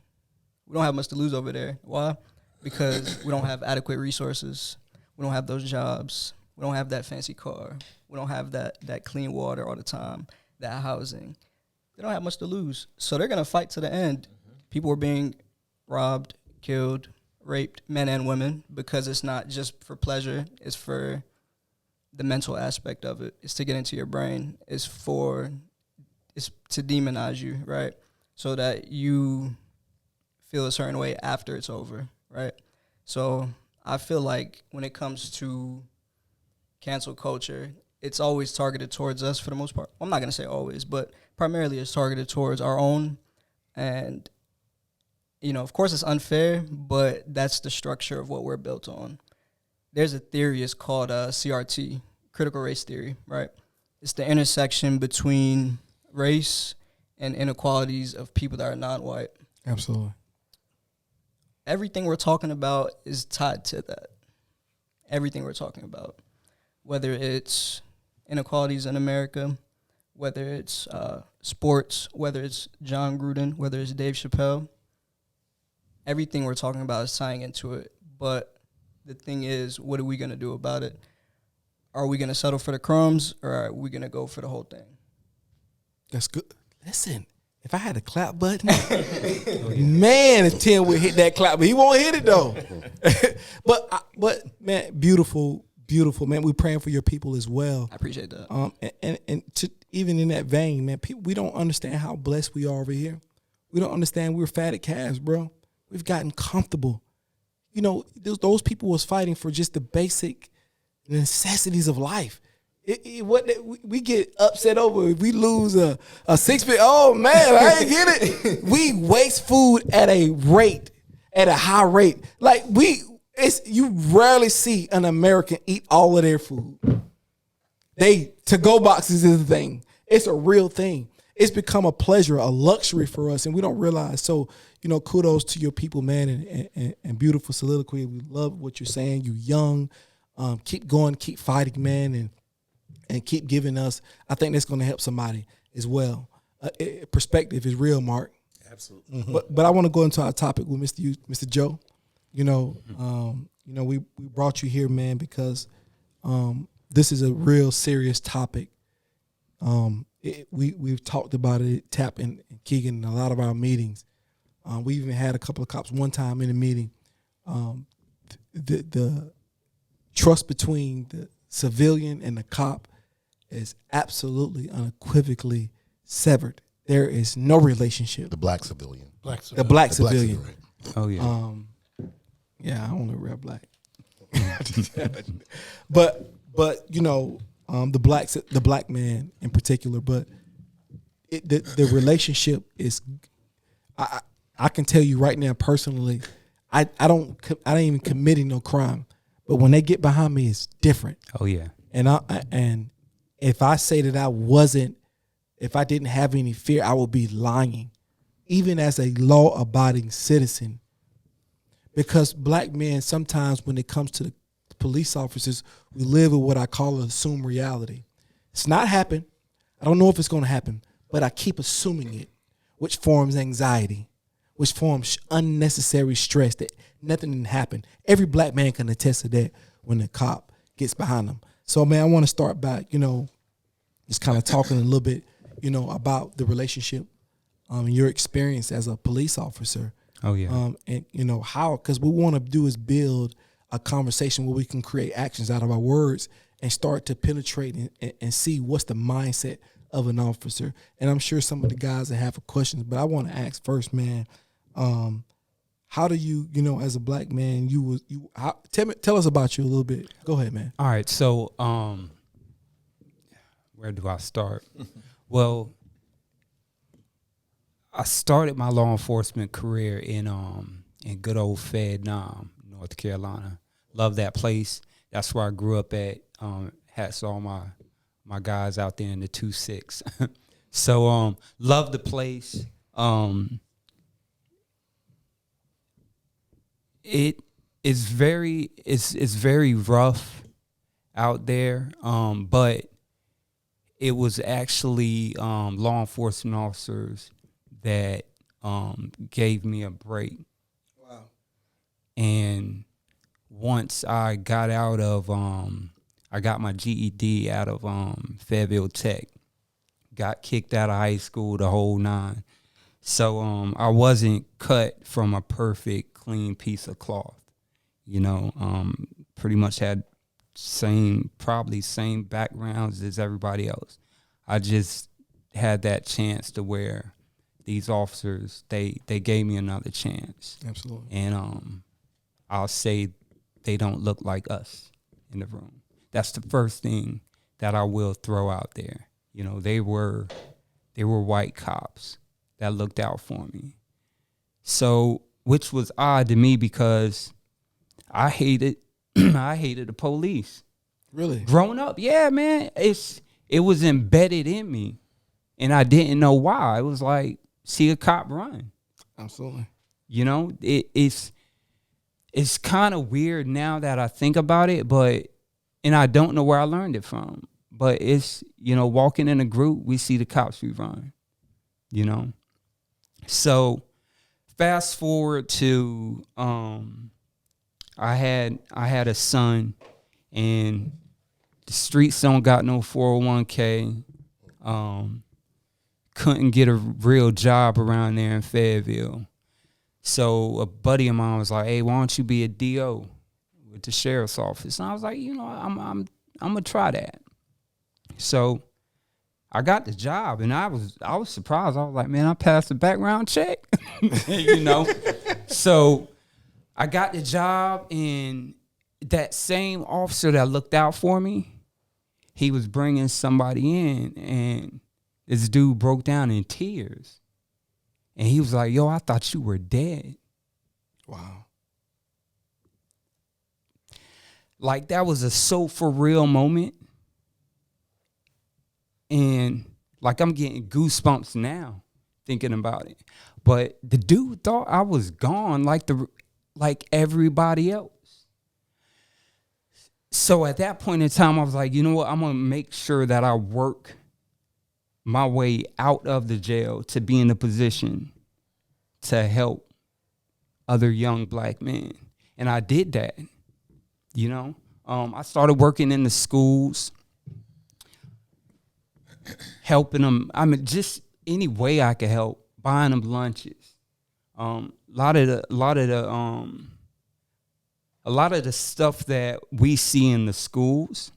We don't have much to lose over there. Why? Because we don't have adequate resources. We don't have those jobs. We don't have that fancy car. We don't have that clean water all the time, that housing. They don't have much to lose. So they're going to fight to the end. People are being robbed, killed, raped, men and women, because it's not just for pleasure. It's for the mental aspect of it. It's to get into your brain. It's to demonize you, right? So that you feel a certain way after it's over, right? So I feel like when it comes to cancel culture, it's always targeted towards us for the most part. I'm not going to say always, but primarily it's targeted towards our own. And, of course it's unfair, but that's the structure of what we're built on. there's a theory. It's called CRT, critical race theory, right? It's the intersection between race and inequalities of people that are non-white. Absolutely. Everything we're talking about is tied to that. Everything we're talking about, whether it's inequalities in America, whether it's sports, whether it's John Gruden, whether it's Dave Chappelle, everything we're talking about is tying into it. But the thing is, what are we going to do about it? Are we going to settle for the crumbs, or are we going to go for the whole thing? That's good. Listen, if I had a clap button, man, if Tim would hit that clap, but he won't hit it though. but man, beautiful, man. We're praying for your people as well. I appreciate that. And to, even in that vein, man, people, we don't understand how blessed we are over here. We don't understand we're fatted calves, bro. We've gotten comfortable. You know, those people was fighting for just the basic necessities of life. What we get upset over if we lose a 6-pack. Oh man, I ain't get it. We waste food at a high rate. Like you rarely see an American eat all of their food. To-go boxes is a thing. It's a real thing. It's become a pleasure, a luxury for us, and we don't realize. So, you know, kudos to your people, man, and beautiful soliloquy. We love what you're saying. You're young. Keep going, keep fighting, man, and keep giving us. I think that's going to help somebody as well. Perspective is real, Mark. Absolutely. But I want to go into our topic with Mr. Joe. You know, we brought you here, man, because this is a real serious topic. We've talked about it, Tap and Keegan, in a lot of our meetings. We even had a couple of cops one time in a meeting. The trust between the civilian and the cop is absolutely unequivocally severed. There is no relationship. The black civilian. The black civilian. Right. Oh yeah. Yeah, I only wear black. but you know, the black man in particular. But the relationship is. I can tell you right now personally, I ain't even committing no crime, but when they get behind me, it's different. Oh yeah. And if I say that if I didn't have any fear, I would be lying, even as a law-abiding citizen. Because black men, sometimes when it comes to the police officers, we live with what I call an assumed reality. It's not happened. I don't know if it's going to happen, but I keep assuming it, which forms anxiety, which forms unnecessary stress that nothing didn't happen. Every black man can attest to that when the cop gets behind them. So, man, I want to start by, you know, just kind of talking a little bit, you know, about the relationship and your experience as a police officer. Oh yeah. And you know how, because what we want to do is build a conversation where we can create actions out of our words and start to penetrate and see what's the mindset of an officer. And I'm sure some of the guys that have questions, but I want to ask first, man, how do you know, as a black man, tell us about you a little bit. Go ahead, man. All right. So, where do I start? Well, I started my law enforcement career in good old Vietnam, North Carolina. Love that place. That's where I grew up at. Hats to all my guys out there in the 2-6. So love the place. It is very rough out there. But it was actually law enforcement officers that gave me a break. Wow. And once I got out of I got my GED out of Fayetteville Tech, got kicked out of high school, the whole nine. So I wasn't cut from a perfect, clean piece of cloth. You know, pretty much had probably same backgrounds as everybody else. I just had that chance to where these officers, they gave me another chance. Absolutely. And I'll say they don't look like us in the room. That's the first thing that I will throw out there. You know, they were white cops that looked out for me. So, which was odd to me because I hated I hated the police. Really? Growing up, yeah, man, it was embedded in me, and I didn't know why. It was like, see a cop run. Absolutely. You know, it's kind of weird now that I think about it, and I don't know where I learned it from. But it's, walking in a group, we see the cops, we run. So fast forward to I had a son, and the streets don't got no 401k. Couldn't get a real job around there in Fayetteville. So a buddy of mine was like, "Hey, why don't you be a DO with the sheriff's office?" And I was like, I'm gonna try that. So I got the job, and I was surprised. I was like, "Man, I passed the background check," So I got the job, and that same officer that looked out for me, he was bringing somebody in, and this dude broke down in tears. And he was like, "Yo, I thought you were dead." Wow. Like, that was a so for real moment. And like, I'm getting goosebumps now thinking about it. But the dude thought I was gone like everybody else. So at that point in time, I was like, you know what? I'm going to make sure that I work my way out of the jail to be in a position to help other young black men. And I did that, I started working in the schools, helping them. I mean, just any way I could help, buying them lunches. A lot of the stuff that we see in the schools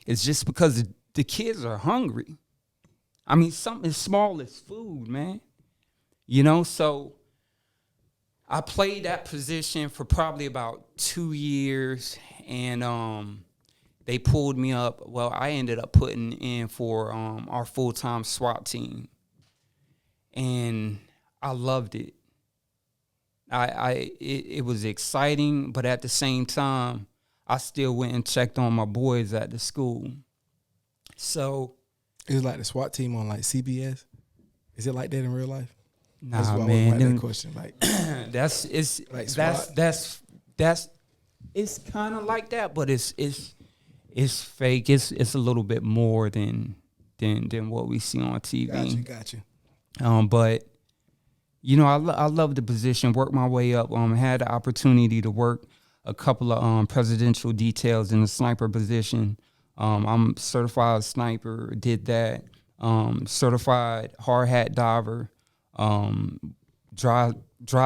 is just because the kids are hungry. I mean, something as small as food, man. So I played that position for probably about 2 years, and they pulled me up. Well, I ended up putting in for our full-time SWAT team, and I loved it. It was exciting, but at the same time, I still went and checked on my boys at the school. So it was like the SWAT team on like CBS. Is it like that in real life? Nah, man. That question, like that's it's kind of like that, but it's fake. It's a little bit more than what we see on TV. Gotcha. But I love the position. Worked my way up. Had the opportunity to work a couple of presidential details in the sniper position. I'm certified sniper. Did that. Certified hard hat diver. Dry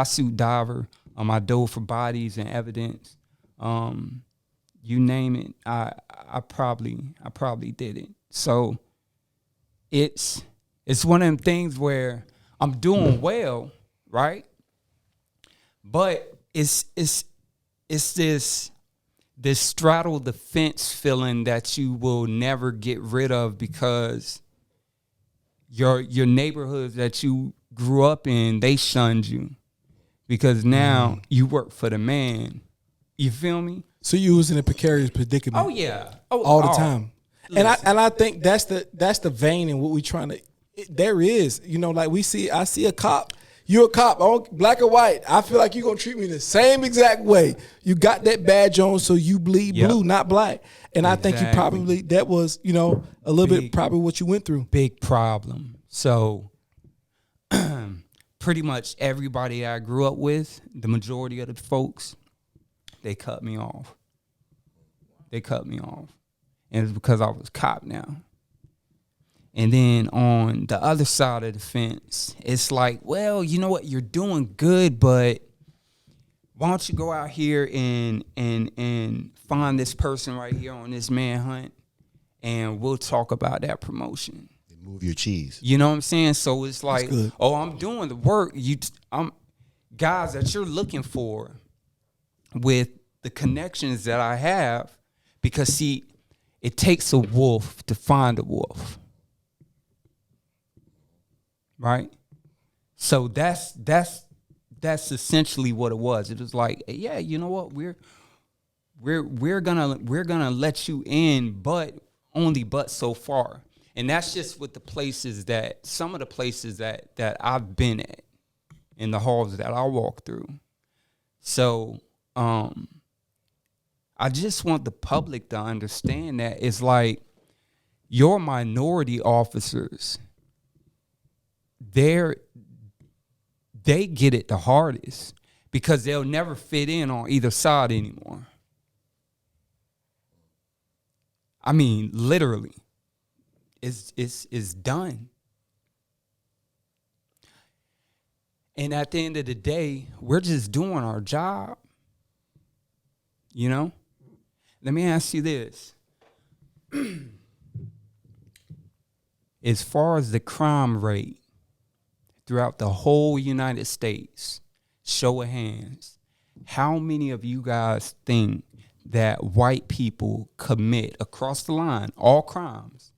suit diver. I dove for bodies and evidence. You name it, I probably did it. So it's one of them things where I'm doing well, right? But it's this straddle the fence feeling that you will never get rid of, because your neighborhoods that you grew up in, they shunned you because now you work for the man. You feel me? So you was in a precarious predicament. Oh yeah, all the time. Listen. And I think that's the vein in what we trying to. There is, like I see a cop. You're a cop, black or white. I feel like you're gonna treat me the same exact way. You got that badge on, so you bleed blue, not black. And I think you probably that was, a little bit probably what you went through. Big problem. So pretty much everybody I grew up with, the majority of the folks, they cut me off. And it's because I was cop now. And then on the other side of the fence, it's like, well, you know what? You're doing good, but why don't you go out here and find this person right here on this manhunt, and we'll talk about that promotion. Move your cheese. You know what I'm saying? So it's like, oh, I'm doing the work. I'm guys that you're looking for with the connections that I have, because see, it takes a wolf to find a wolf. Right? So that's essentially what it was. It was like, yeah, you know what? we're gonna let you in, but so far. And that's just with the places that some of the places that I've been at in the halls that I walk through. So I just want the public to understand that it's like your minority officers, they get it the hardest because they'll never fit in on either side anymore. I mean, literally, it's done. And at the end of the day, we're just doing our job. You know? Let me ask you this. As far as the crime rate throughout the whole United States, show of hands, how many of you guys think that white people commit across the line, all crimes?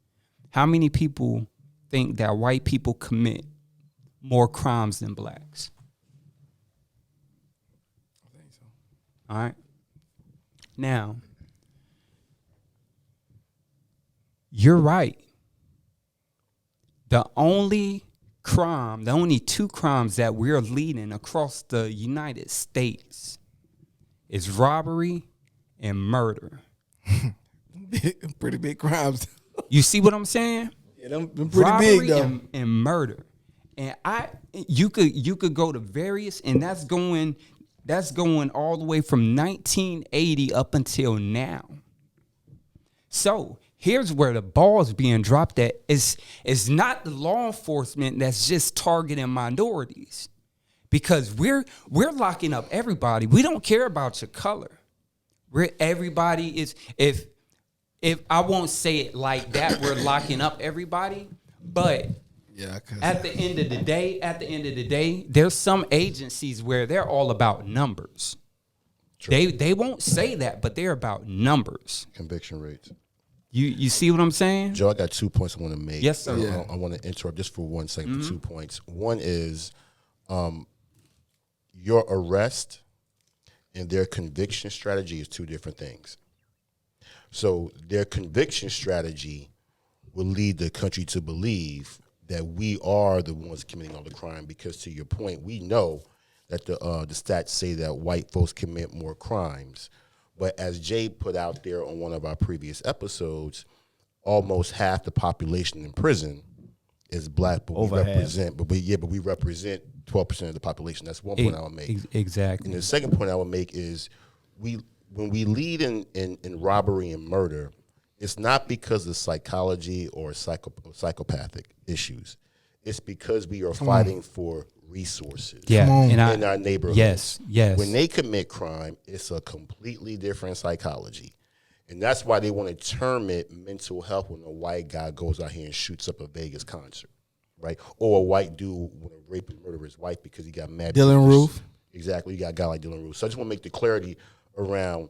How many people think that white people commit more crimes than blacks? I think so. All right. Now, you're right. The only two crimes that we're leading across the United States is robbery and murder. Pretty big crimes. You see what I'm saying? Yeah, them pretty Robbery big though. and murder. And you could go to various, and that's going all the way from 1980 up until now. So here's where the ball's being dropped at. It's not the law enforcement that's just targeting minorities, because we're locking up everybody. We don't care about your color. Everybody is, if I won't say it like that, we're locking up everybody, but Yeah, at the end of the day, there's some agencies where they're all about numbers. They won't say that, but they're about numbers. Conviction rates. You see what I'm saying? Joe, I got 2 points I want to make. Yes, sir. Yeah. I want to interrupt just for 1 second for 2 points. One is your arrest and their conviction strategy is two different things. So their conviction strategy will lead the country to believe that we are the ones committing all the crime, because to your point, we know that the stats say that white folks commit more crimes. But as Jay put out there on one of our previous episodes, almost half the population in prison is black, but Over we half. represent, but we represent 12% of the population. That's one point I would make. Exactly. And the second point I would make is when we lead in robbery and murder, it's not because of psychology or psychopathic issues. It's because we are fighting for resources Yeah, in our neighborhood. Yes. When they commit crime, it's a completely different psychology. And that's why they want to term it mental health when a white guy goes out here and shoots up a Vegas concert, right? Or a white dude want to rape and murder his wife because he got mad. Dylan Roof. Exactly. You got a guy like Dylan Roof. So I just want to make the clarity around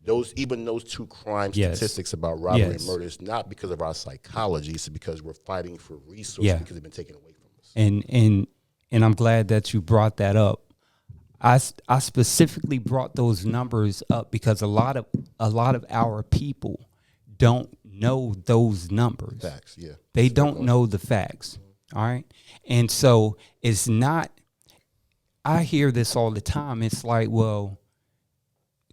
those two crime statistics about robbery and murder. It's not because of our psychology. It's because we're fighting for resources because they've been taken away from us. And I'm glad that you brought that up. I specifically brought those numbers up because a lot of our people don't know those numbers. Facts, yeah. They don't know the facts. All right. And so it's not, I hear this all the time. It's like, well,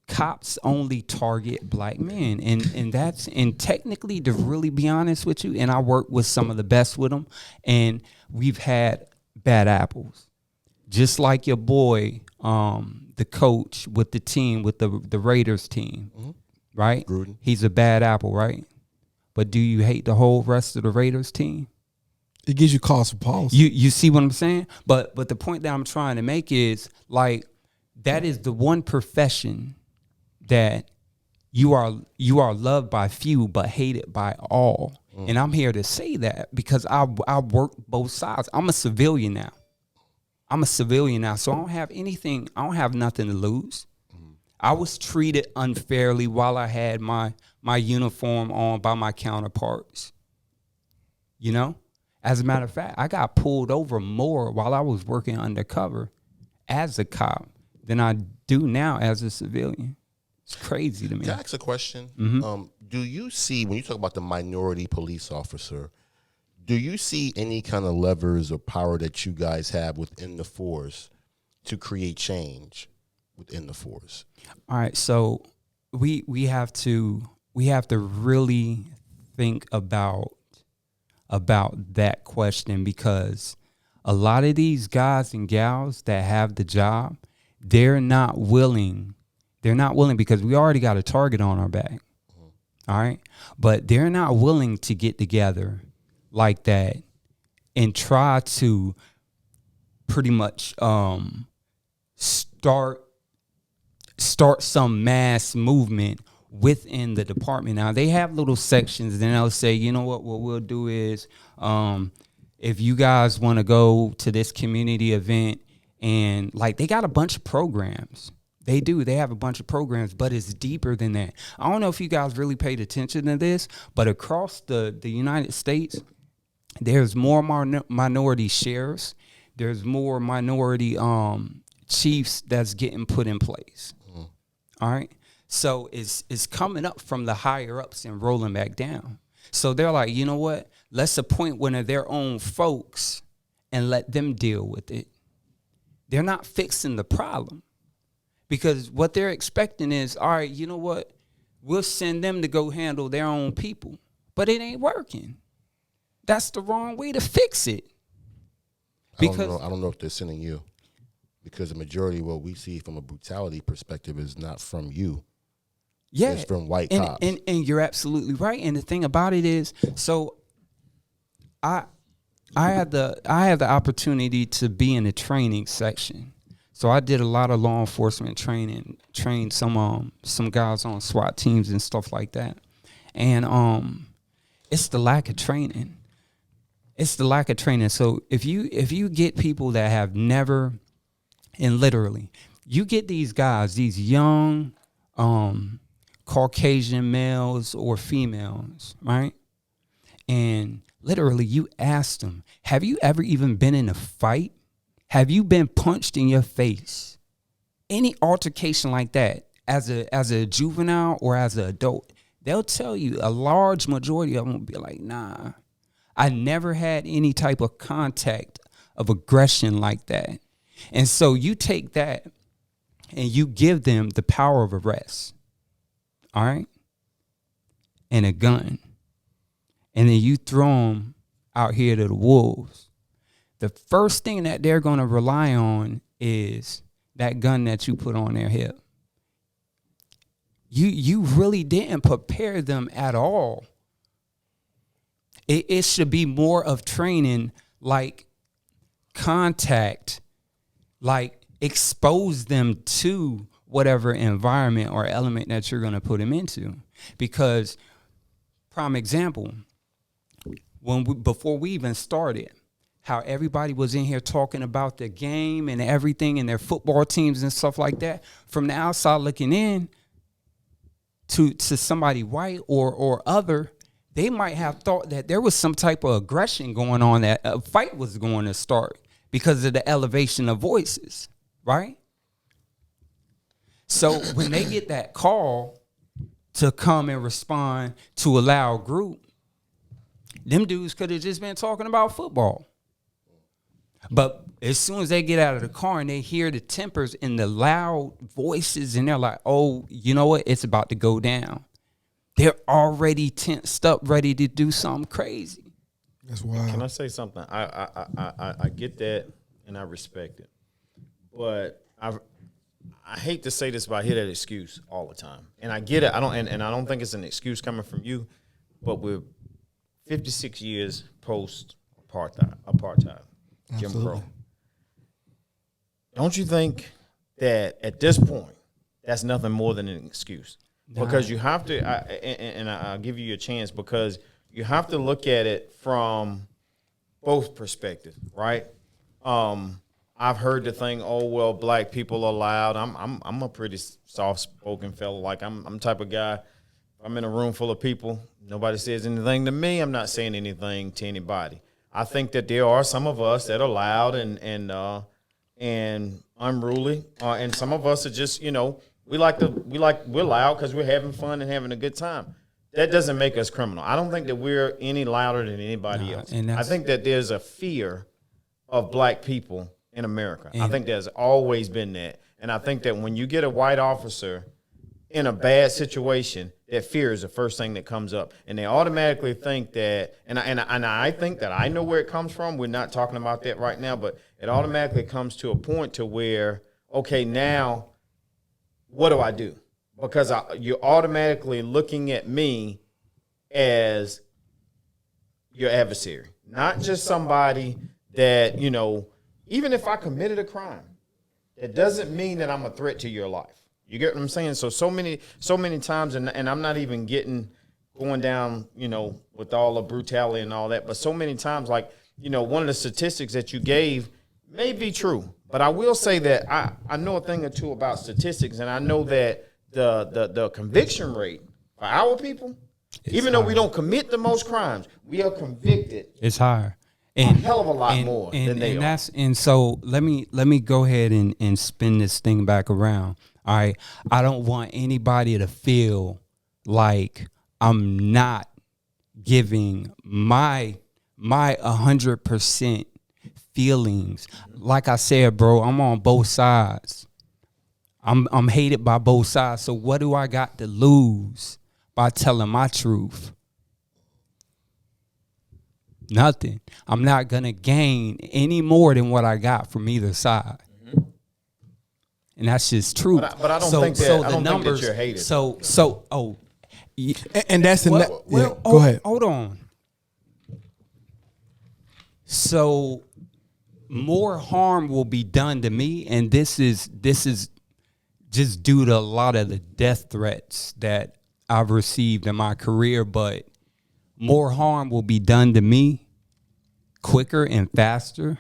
cops only target black men. And technically, to really be honest with you, and I work with some of the best with them, and we've had bad apples. Just like your boy, the coach with the team, with the Raiders team, right? Gruden. He's a bad apple, right? But do you hate the whole rest of the Raiders team? It gives you cause for pause. You see what I'm saying? But the point that I'm trying to make is, like, that is the one profession that you are loved by few but hated by all. And I'm here to say that because I work both sides. I'm a civilian now, so I don't have anything. I don't have nothing to lose. I was treated unfairly while I had my uniform on by my counterparts. You know? As a matter of fact, I got pulled over more while I was working undercover as a cop than I do now as a civilian. It's crazy to me. Can I ask a question? Do you see, when you talk about the minority police officer, do you see any kind of levers or power that you guys have within the force to create change within the force? All right, so we have to really think about that question, because a lot of these guys and gals that have the job, they're not willing because we already got a target on our back. All right. But they're not willing to get together like that and try to pretty much start some mass movement within the department. Now, they have little sections, and then they'll say, you know what we'll do is, if you guys want to go to this community event, and like they got a bunch of programs. They do. They have a bunch of programs, but it's deeper than that. I don't know if you guys really paid attention to this, but across the United States, there's more minority sheriffs. There's more minority chiefs that's getting put in place. All right. So it's coming up from the higher ups and rolling back down. So they're like, you know what? Let's appoint one of their own folks and let them deal with it. They're not fixing the problem, because what they're expecting is, all right, you know what? We'll send them to go handle their own people, but it ain't working. That's the wrong way to fix it. Because I don't know if they're sending you, because the majority of what we see from a brutality perspective is not from you. Yeah, it's from white cops. And you're absolutely right. And the thing about it is, so I had the opportunity to be in the training section. So I did a lot of law enforcement training, trained some guys on SWAT teams and stuff like that. And it's the lack of training. It's the lack of training. So if you get people that have never, and literally, you get these guys, these young Caucasian males or females, right? And literally, you ask them, have you ever even been in a fight? Have you been punched in your face? Any altercation like that as a juvenile or as an adult, they'll tell you, a large majority of them will be like, nah, I never had any type of contact of aggression like that. And so you take that and you give them the power of arrest, all right, and a gun. And then you throw them out here to the wolves. The first thing that they're going to rely on is that gun that you put on their hip. You really didn't prepare them at all. It should be more of training, like contact, like expose them to whatever environment or element that you're going to put them into. Because, prime example, before we even started, how everybody was in here talking about the game and everything and their football teams and stuff like that, from the outside looking in to somebody white or other, they might have thought that there was some type of aggression going on, that a fight was going to start because of the elevation of voices, right? So when they get that call to come and respond to a loud group, them dudes could have just been talking about football. But as soon as they get out of the car and they hear the tempers and the loud voices, and they're like, oh, you know what? It's about to go down. They're already tensed up, ready to do something crazy. That's wild. Can I say something? I get that and I respect it. But I hate to say this, but I hear that excuse all the time. And I get it. I don't think it's an excuse coming from you, but we're 56 years post apartheid. Jim Crow. Don't you think that at this point, that's nothing more than an excuse? Because you have to, and I'll give you a chance, because you have to look at it from both perspectives, right? I've heard the thing, oh well, black people are loud. I'm a pretty soft spoken fella. Like I'm the type of guy. I'm in a room full of people. Nobody says anything to me. I'm not saying anything to anybody. I think that there are some of us that are loud and unruly, and some of us are just, we're loud because we're having fun and having a good time. That doesn't make us criminal. I don't think that we're any louder than anybody else. I think that there's a fear of black people in America. I think there's always been that. And I think that when you get a white officer in a bad situation, that fear is the first thing that comes up. And they automatically think that, and I think that I know where it comes from. We're not talking about that right now, but it automatically comes to a point to where, okay, now what do I do? Because you're automatically looking at me as your adversary, not just somebody that, you know, even if I committed a crime, it doesn't mean that I'm a threat to your life. You get what I'm saying? So many times, and I'm not even going down, you know, with all the brutality and all that, but so many times, like, you know, one of the statistics that you gave may be true, but I will say that I know a thing or two about statistics, and I know that the conviction rate for our people, even though we don't commit the most crimes, we are convicted. It's higher. A hell of a lot more than they are. And so let me go ahead and spin this thing back around. All right. I don't want anybody to feel like I'm not giving my 100% feelings. Like I said, bro, I'm on both sides. I'm hated by both sides. So what do I got to lose by telling my truth? Nothing. I'm not going to gain any more than what I got from either side. Mm-hmm. And that's just true. But I don't think that, I don't think that you're hated. And that's the go ahead. Hold on. So more harm will be done to me, and this is just due to a lot of the death threats that I've received in my career, but more harm will be done to me quicker and faster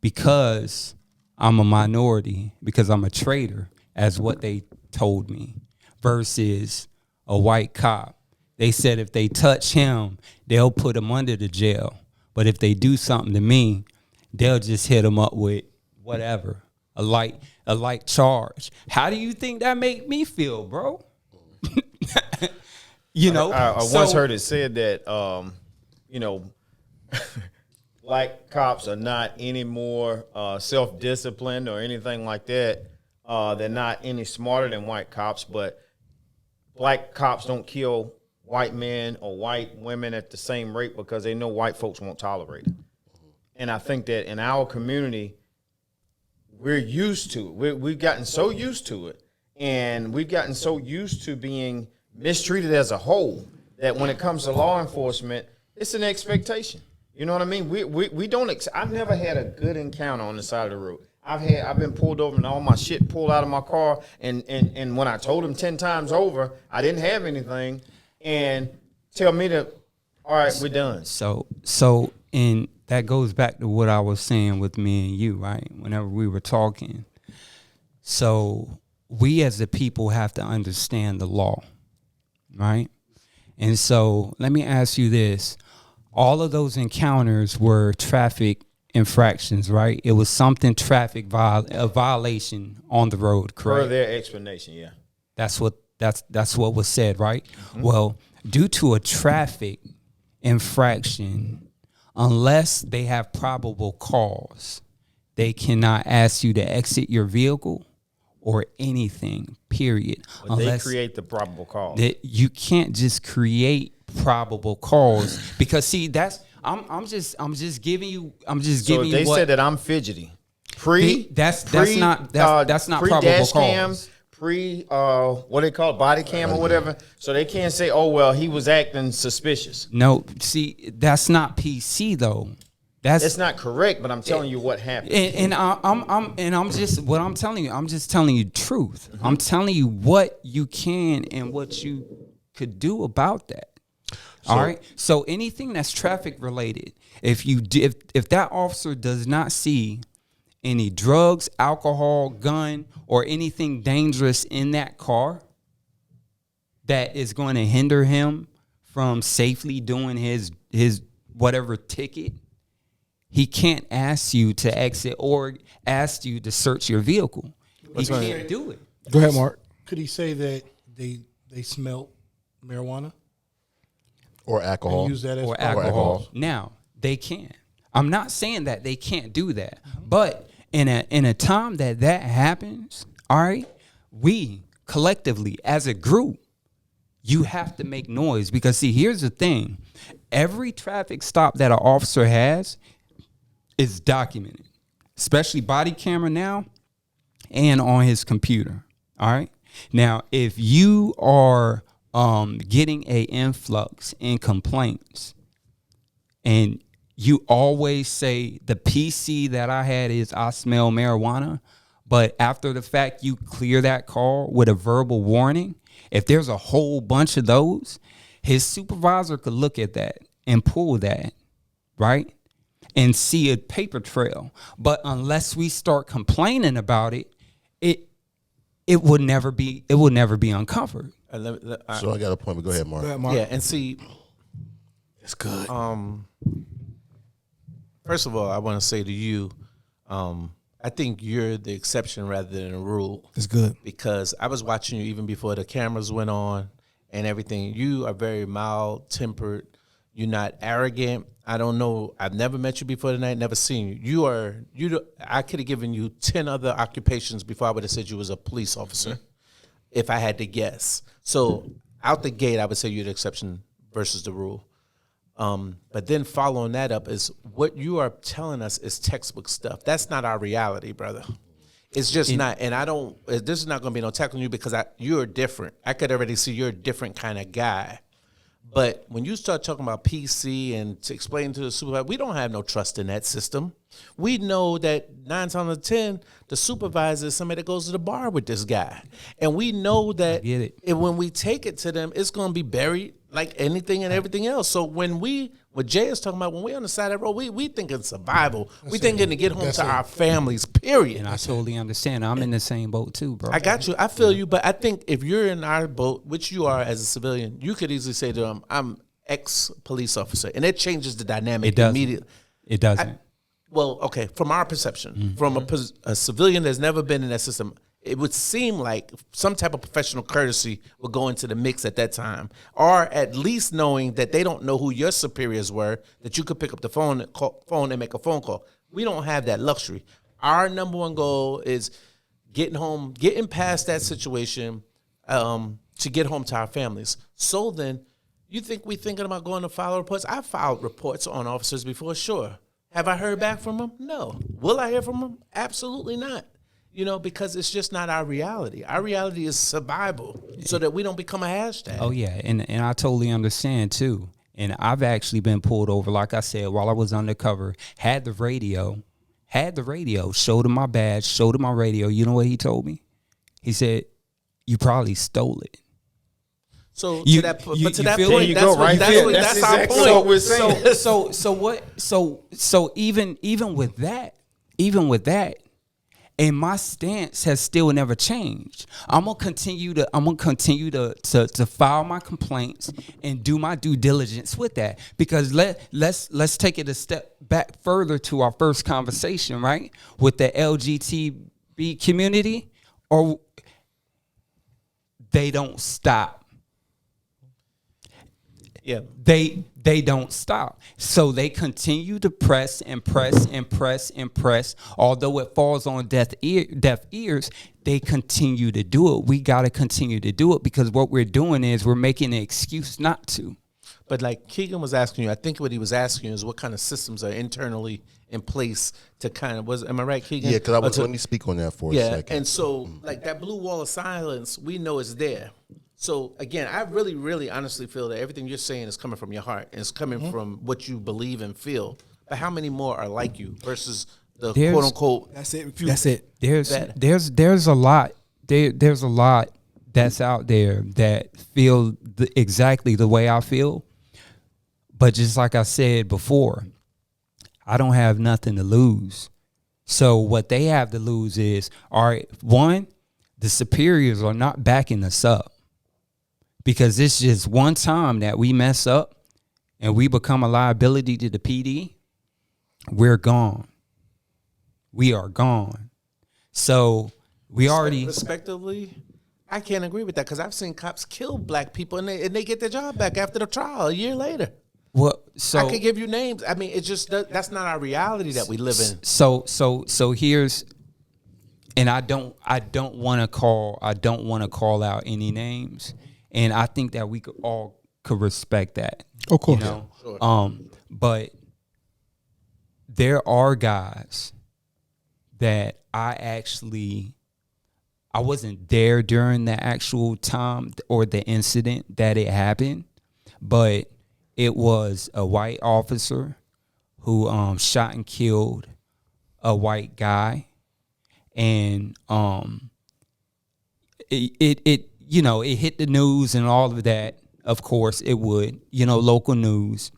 because I'm a minority, because I'm a traitor, as what they told me, versus a white cop. They said if they touch him, they'll put him under the jail. But if they do something to me, they'll just hit him up with whatever, a light charge. How do you think that make me feel, bro? You know, I once heard it said that, you know, black cops are not any more self-disciplined or anything like that. They're not any smarter than white cops, but black cops don't kill white men or white women at the same rate because they know white folks won't tolerate it. And I think that in our community, we're used to it. We've gotten so used to it, and we've gotten so used to being mistreated as a whole that when it comes to law enforcement, it's an expectation. You know what I mean? We don't. I've never had a good encounter on the side of the road. I've been pulled over and all my shit pulled out of my car, and when I told them 10 times over I didn't have anything, and tell me to, all right, we're done. So and that goes back to what I was saying with me and you, right? Whenever we were talking. So we as a people have to understand the law, right? And so let me ask you this. All of those encounters were traffic infractions, right? It was something a violation on the road, correct? Per their explanation, yeah. That's what was said, right? Mm-hmm. Well, due to a traffic infraction, unless they have probable cause, they cannot ask you to exit your vehicle or anything, period. But unless they create the probable cause. You can't just create probable cause because see I'm just giving you so they said that I'm fidgety. That's not probable cause. What they call it, body cam or whatever. So they can't say, oh well, he was acting suspicious. No, see, that's not PC though. It's not correct, but I'm telling you what happened. I'm just telling you truth. Mm-hmm. I'm telling you what you can and what you could do about that. All right. So anything that's traffic related, if that officer does not see any drugs, alcohol, gun, or anything dangerous in that car that is going to hinder him from safely doing his whatever ticket, he can't ask you to exit or ask you to search your vehicle. He can't do it. Go ahead, Mark. Could he say that they smelled marijuana Or alcohol. and use that as or part of alcohol. Now they can. I'm not saying that they can't do that, but in a time that happens, all right, we collectively as a group, you have to make noise because see, here's the thing: every traffic stop that an officer has is documented, especially body camera now, and on his computer. All right. Now, if you are getting a influx in complaints, and you always say the PC that I had is I smell marijuana, but after the fact you clear that call with a verbal warning, if there's a whole bunch of those, his supervisor could look at that and pull that, right? And see a paper trail. But unless we start complaining about it, it will never be uncovered. So I got a point, but go ahead, Mark. Yeah, and see, It's good. first of all, I want to say to you, I think you're the exception rather than the rule. It's good. Because I was watching you even before the cameras went on and everything. You are very mild-tempered. You're not arrogant. I don't know. I've never met you before tonight. Never seen you. I could have given you 10 other occupations before I would have said you was a police officer, if I had to guess. So out the gate, I would say you're the exception versus the rule. But then following that up is what you are telling us is textbook stuff. That's not our reality, brother. It's just not. And this is not going to be no tackling you because you're different. I could already see you're a different kind of guy. But when you start talking about PC and to explain to the supervisor, we don't have no trust in that system. We know that 9 times out of 10, the supervisor is somebody that goes to the bar with this guy. And we know that when we take it to them, it's going to be buried like anything and everything else. So what Jay is talking about, when we on the side of the road, we thinking survival. We thinking to get home to our families, period. And I totally understand. I'm in the same boat too, bro. I got you. I feel you. But I think if you're in our boat, which you are as a civilian, you could easily say to them, I'm ex-police officer. And it changes the dynamic immediately. It doesn't. Well, okay, from our perception, from a civilian that's never been in that system, it would seem like some type of professional courtesy would go into the mix at that time, or at least knowing that they don't know who your superiors were, that you could pick up the phone and make a phone call. We don't have that luxury. Our number one goal is getting home, getting past that situation to get home to our families. So then, you think we thinking about going to file reports? I filed reports on officers before, sure. Have I heard back from them? No. Will I hear from them? Absolutely not. Because it's just not our reality. Our reality is survival so that we don't become a hashtag. Oh, yeah. And I totally understand, too. And I've actually been pulled over, like I said, while I was undercover, had the radio, showed him my badge, showed him my radio. You know what he told me? He said, you probably stole it. So You- to that you- point, you that's feel what, me? that's Go what, right that's there. what, That's that's our exactly what point. we're saying. So even with that, and my stance has still never changed. I'm gonna continue to file my complaints and do my due diligence with that. Because let's take it a step back further to our first conversation, right? With the LGBT community, or they don't stop. Yeah. They don't stop. So they continue to press and press and press and press. Although it falls on deaf ears, they continue to do it. We got to continue to do it because what we're doing is we're making an excuse not to. But like Keegan was asking you, I think what he was asking you is what kind of systems are internally in place to kind of, am I right, Keegan? Yeah, because let me speak on that for a second. And so like that blue wall of silence, we know is there. So again, I really, really honestly feel that everything you're saying is coming from your heart and it's coming from what you believe and feel. But how many more are like you versus the quote unquote? That's it. That's it. There's a lot. There's a lot that's out there that feel exactly the way I feel. But just like I said before, I don't have nothing to lose. So what they have to lose is, all right, one, the superiors are not backing us up. Because it's just one time that we mess up and we become a liability to the PD, we're gone. We are gone. So we already... Respectively, I can't agree with that because I've seen cops kill black people and they get their job back after the trial a year later. Well, so I could give you names. I mean, it's just that's not our reality that we live in. So here's, and I don't want to call out any names, and I think that we could respect that. Of course. You know? Sure. But there are guys that I wasn't there during the actual time or the incident that it happened, but it was a white officer who shot and killed a white guy, and it you know, it hit the news and all of that. Of course, it would, you know, local news.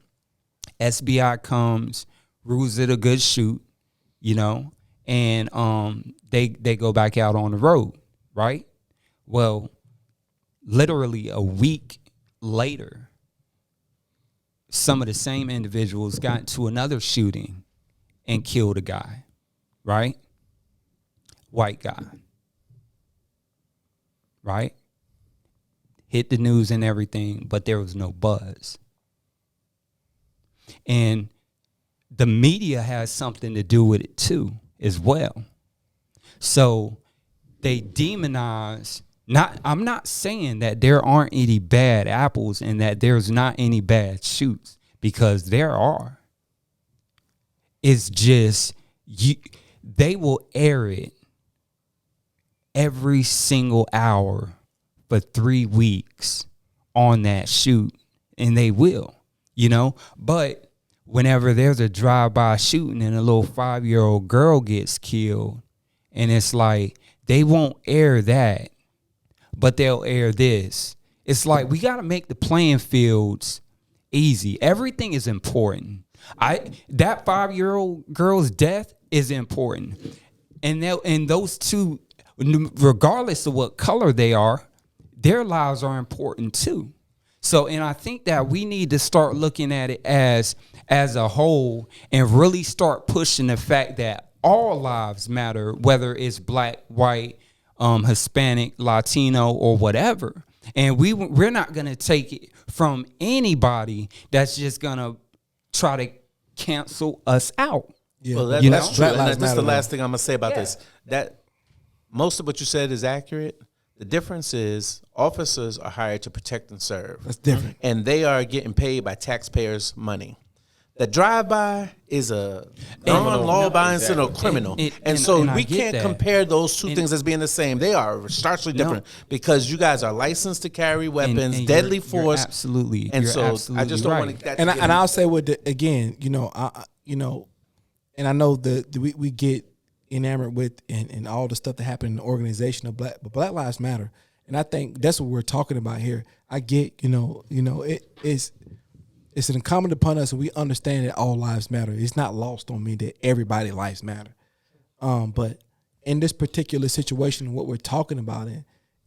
SBI comes, rules it a good shoot, you know, and they go back out on the road, right? Well, literally a week later, some of the same individuals got into another shooting and killed a guy, right? White guy, right? Hit the news and everything, but there was no buzz. And the media has something to do with it too, as well. So they demonize. I'm not saying that there aren't any bad apples and that there's not any bad shoots, because there are. It's just they will air it every single hour for 3 weeks on that shoot, and they will, you know. But whenever there's a drive-by shooting and a little 5-year-old girl gets killed, and it's like they won't air that, but they'll air this. It's like we got to make the playing fields easy. Everything is important. That 5-year-old girl's death is important, and those two, regardless of what color they are, their lives are important too. So, and I think that we need to start looking at it as a whole and really start pushing the fact that all lives matter, whether it's black, white, Hispanic, Latino, or whatever. And we're not going to take it from anybody that's just going to try to cancel us out. Yeah. Well, that's true. And that's the last thing I'm going to say about this. That most of what you said is accurate. The difference is officers are hired to protect and serve. That's different. And they are getting paid by taxpayers' money. The drive-by is a non-law-abiding citizen criminal. And so we can't compare those two things as being the same. They are starkly different because you guys are licensed to carry weapons, deadly force. Absolutely. And so I just don't want that. And I'll say again, you know, and I know we get enamored with and all the stuff that happened in the organization of but Black Lives Matter, and I think that's what we're talking about here. I get, it's incumbent upon us, and we understand that all lives matter. It's not lost on me that everybody's lives matter, but in this particular situation, what we're talking about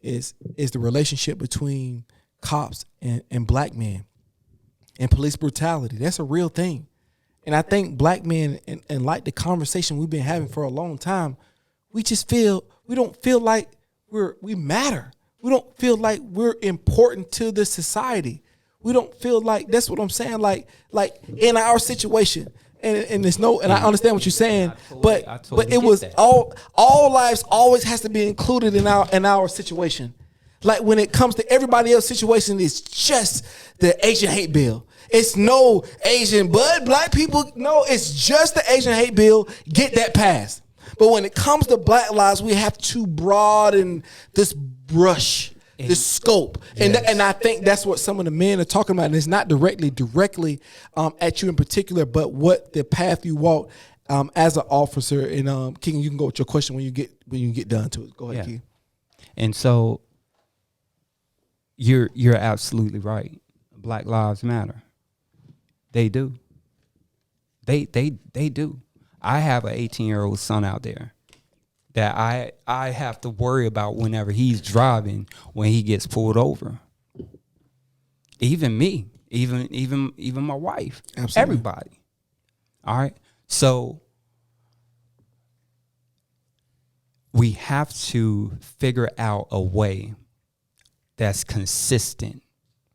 is the relationship between cops and black men and police brutality. That's a real thing. And I think black men, and like the conversation we've been having for a long time, we don't feel like we matter. We don't feel like we're important to the society. We don't feel like, that's what I'm saying, like in our situation. And there's no, and I understand what you're saying, but it was all lives always has to be included in our situation. Like when it comes to everybody else's situation, it's just the Asian hate bill. It's no Asian, but black people, no, it's just the Asian hate bill. Get that passed. But when it comes to black lives, we have to broaden this brush, this scope. Yes. And I think that's what some of the men are talking about. And it's not directly at you in particular, but what the path you walk as an officer. And King, you can go with your question when you get done to it. Go ahead, King. And so you're absolutely right. Black Lives Matter. They do. They do. I have an 18-year-old son out there that I have to worry about whenever he's driving when he gets pulled over. Even me, even my wife, absolutely. Everybody. All right. So we have to figure out a way that's consistent,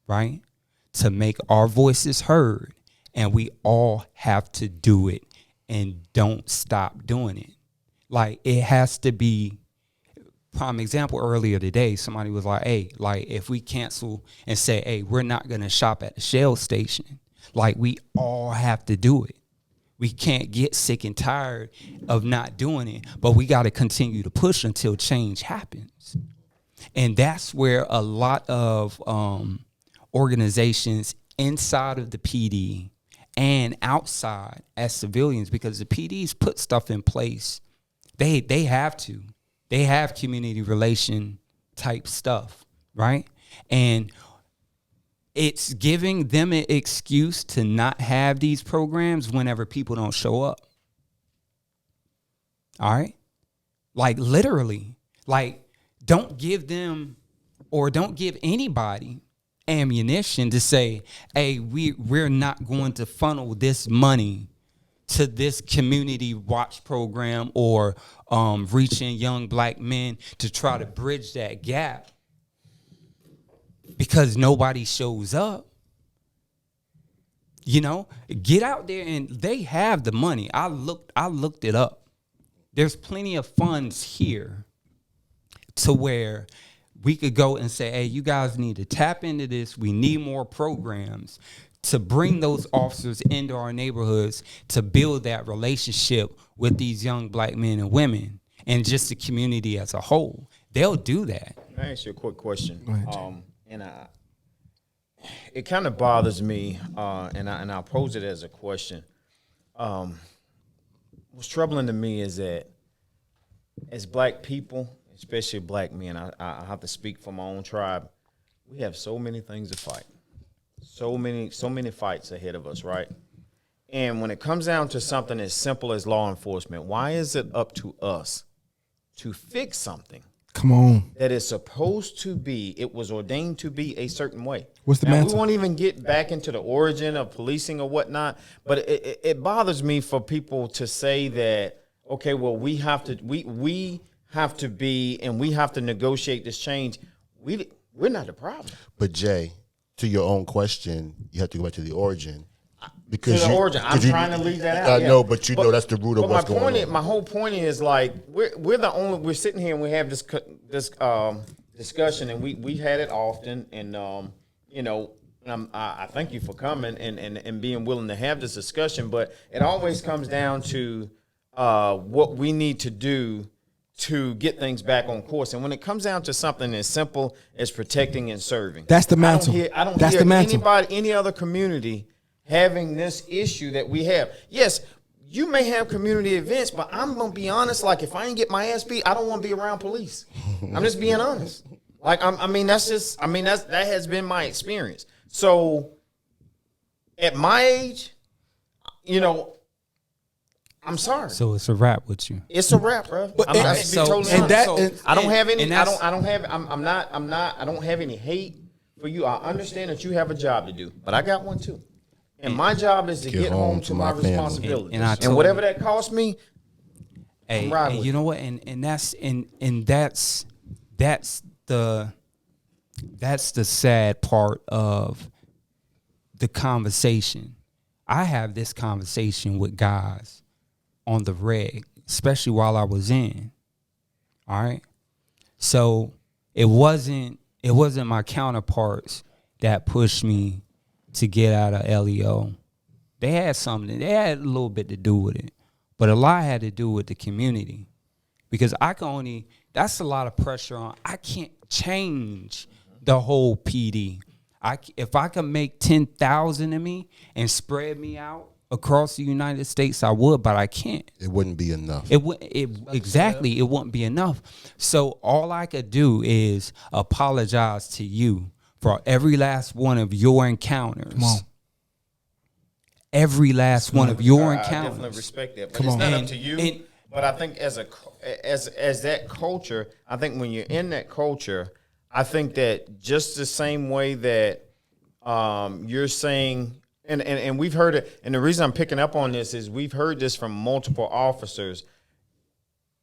right? To make our voices heard, and we all have to do it and don't stop doing it. Like, it has to be. Prime example, earlier today, somebody was like, hey, like, if we cancel and say, hey, we're not going to shop at the Shell station, like, we all have to do it. We can't get sick and tired of not doing it, but we got to continue to push until change happens. And that's where a lot of organizations inside of the PD and outside as civilians, because the PDs put stuff in place, they have to. They have community relation type stuff, right? And it's giving them an excuse to not have these programs whenever people don't show up. All right? Like, literally. Like, don't give them, or don't give anybody, ammunition to say, hey, we're not going to funnel this money to this community watch program or reaching young black men to try to bridge that gap because nobody shows up. You know, get out there, and they have the money. I looked it up. There's plenty of funds here to where we could go and say, hey, you guys need to tap into this. We need more programs to bring those officers into our neighborhoods to build that relationship with these young black men and women and just the community as a whole. They'll do that. Can I ask you a quick question? It kind of bothers me, and I'll pose it as a question. What's troubling to me is that as black people, especially black men, I have to speak for my own tribe, we have so many things to fight. So many fights ahead of us, right? And when it comes down to something as simple as law enforcement, why is it up to us to fix something? Come on. That is supposed to be, it was ordained to be a certain way. What's the now, mantle? we won't even get back into the origin of policing or whatnot, but it bothers me for people to say that, okay, well, we have to be, and we have to negotiate this change. We're not the problem. But Jay, to your own question, you have to go back to the origin. Because To the origin. I'm trying to leave that out. I know, but you know that's the root of what's going on. My whole point is, like, we're sitting here and we have this discussion, and we had it often, and I thank you for coming and being willing to have this discussion, but it always comes down to what we need to do to get things back on course. And when it comes down to something as simple as protecting and serving, that's the mantle. I don't hear any other community having this issue that we have. Yes, you may have community events, but I'm gonna be honest. Like, if I ain't get my ass beat, I don't want to be around police. I'm just being honest. Like, that has been my experience. So, at my age, I'm sorry. So it's a wrap with you. It's a wrap, bro. I don't have any hate for you. I understand that you have a job to do, but I got one too. And my job is to get home to my responsibilities. And whatever that costs me, I'm riding with you know what? And that's the sad part of the conversation. I have this conversation with guys on the reg, especially while I was in. All right. So it wasn't my counterparts that pushed me to get out of LEO. They had a little bit to do with it, but a lot had to do with the community, because that's a lot of pressure on. I can't change the whole PD. If I could make 10,000 of me and spread me out across the United States, I would, but I can't. It wouldn't be enough. It wouldn't be enough. So all I could do is apologize to you for every last one of your encounters. Come on. Every last one of your I encounters. definitely respect that. But it's not up to you. But I think as that culture, I think when you're in that culture, I think that just the same way that you're saying, and we've heard it, and the reason I'm picking up on this is we've heard this from multiple officers.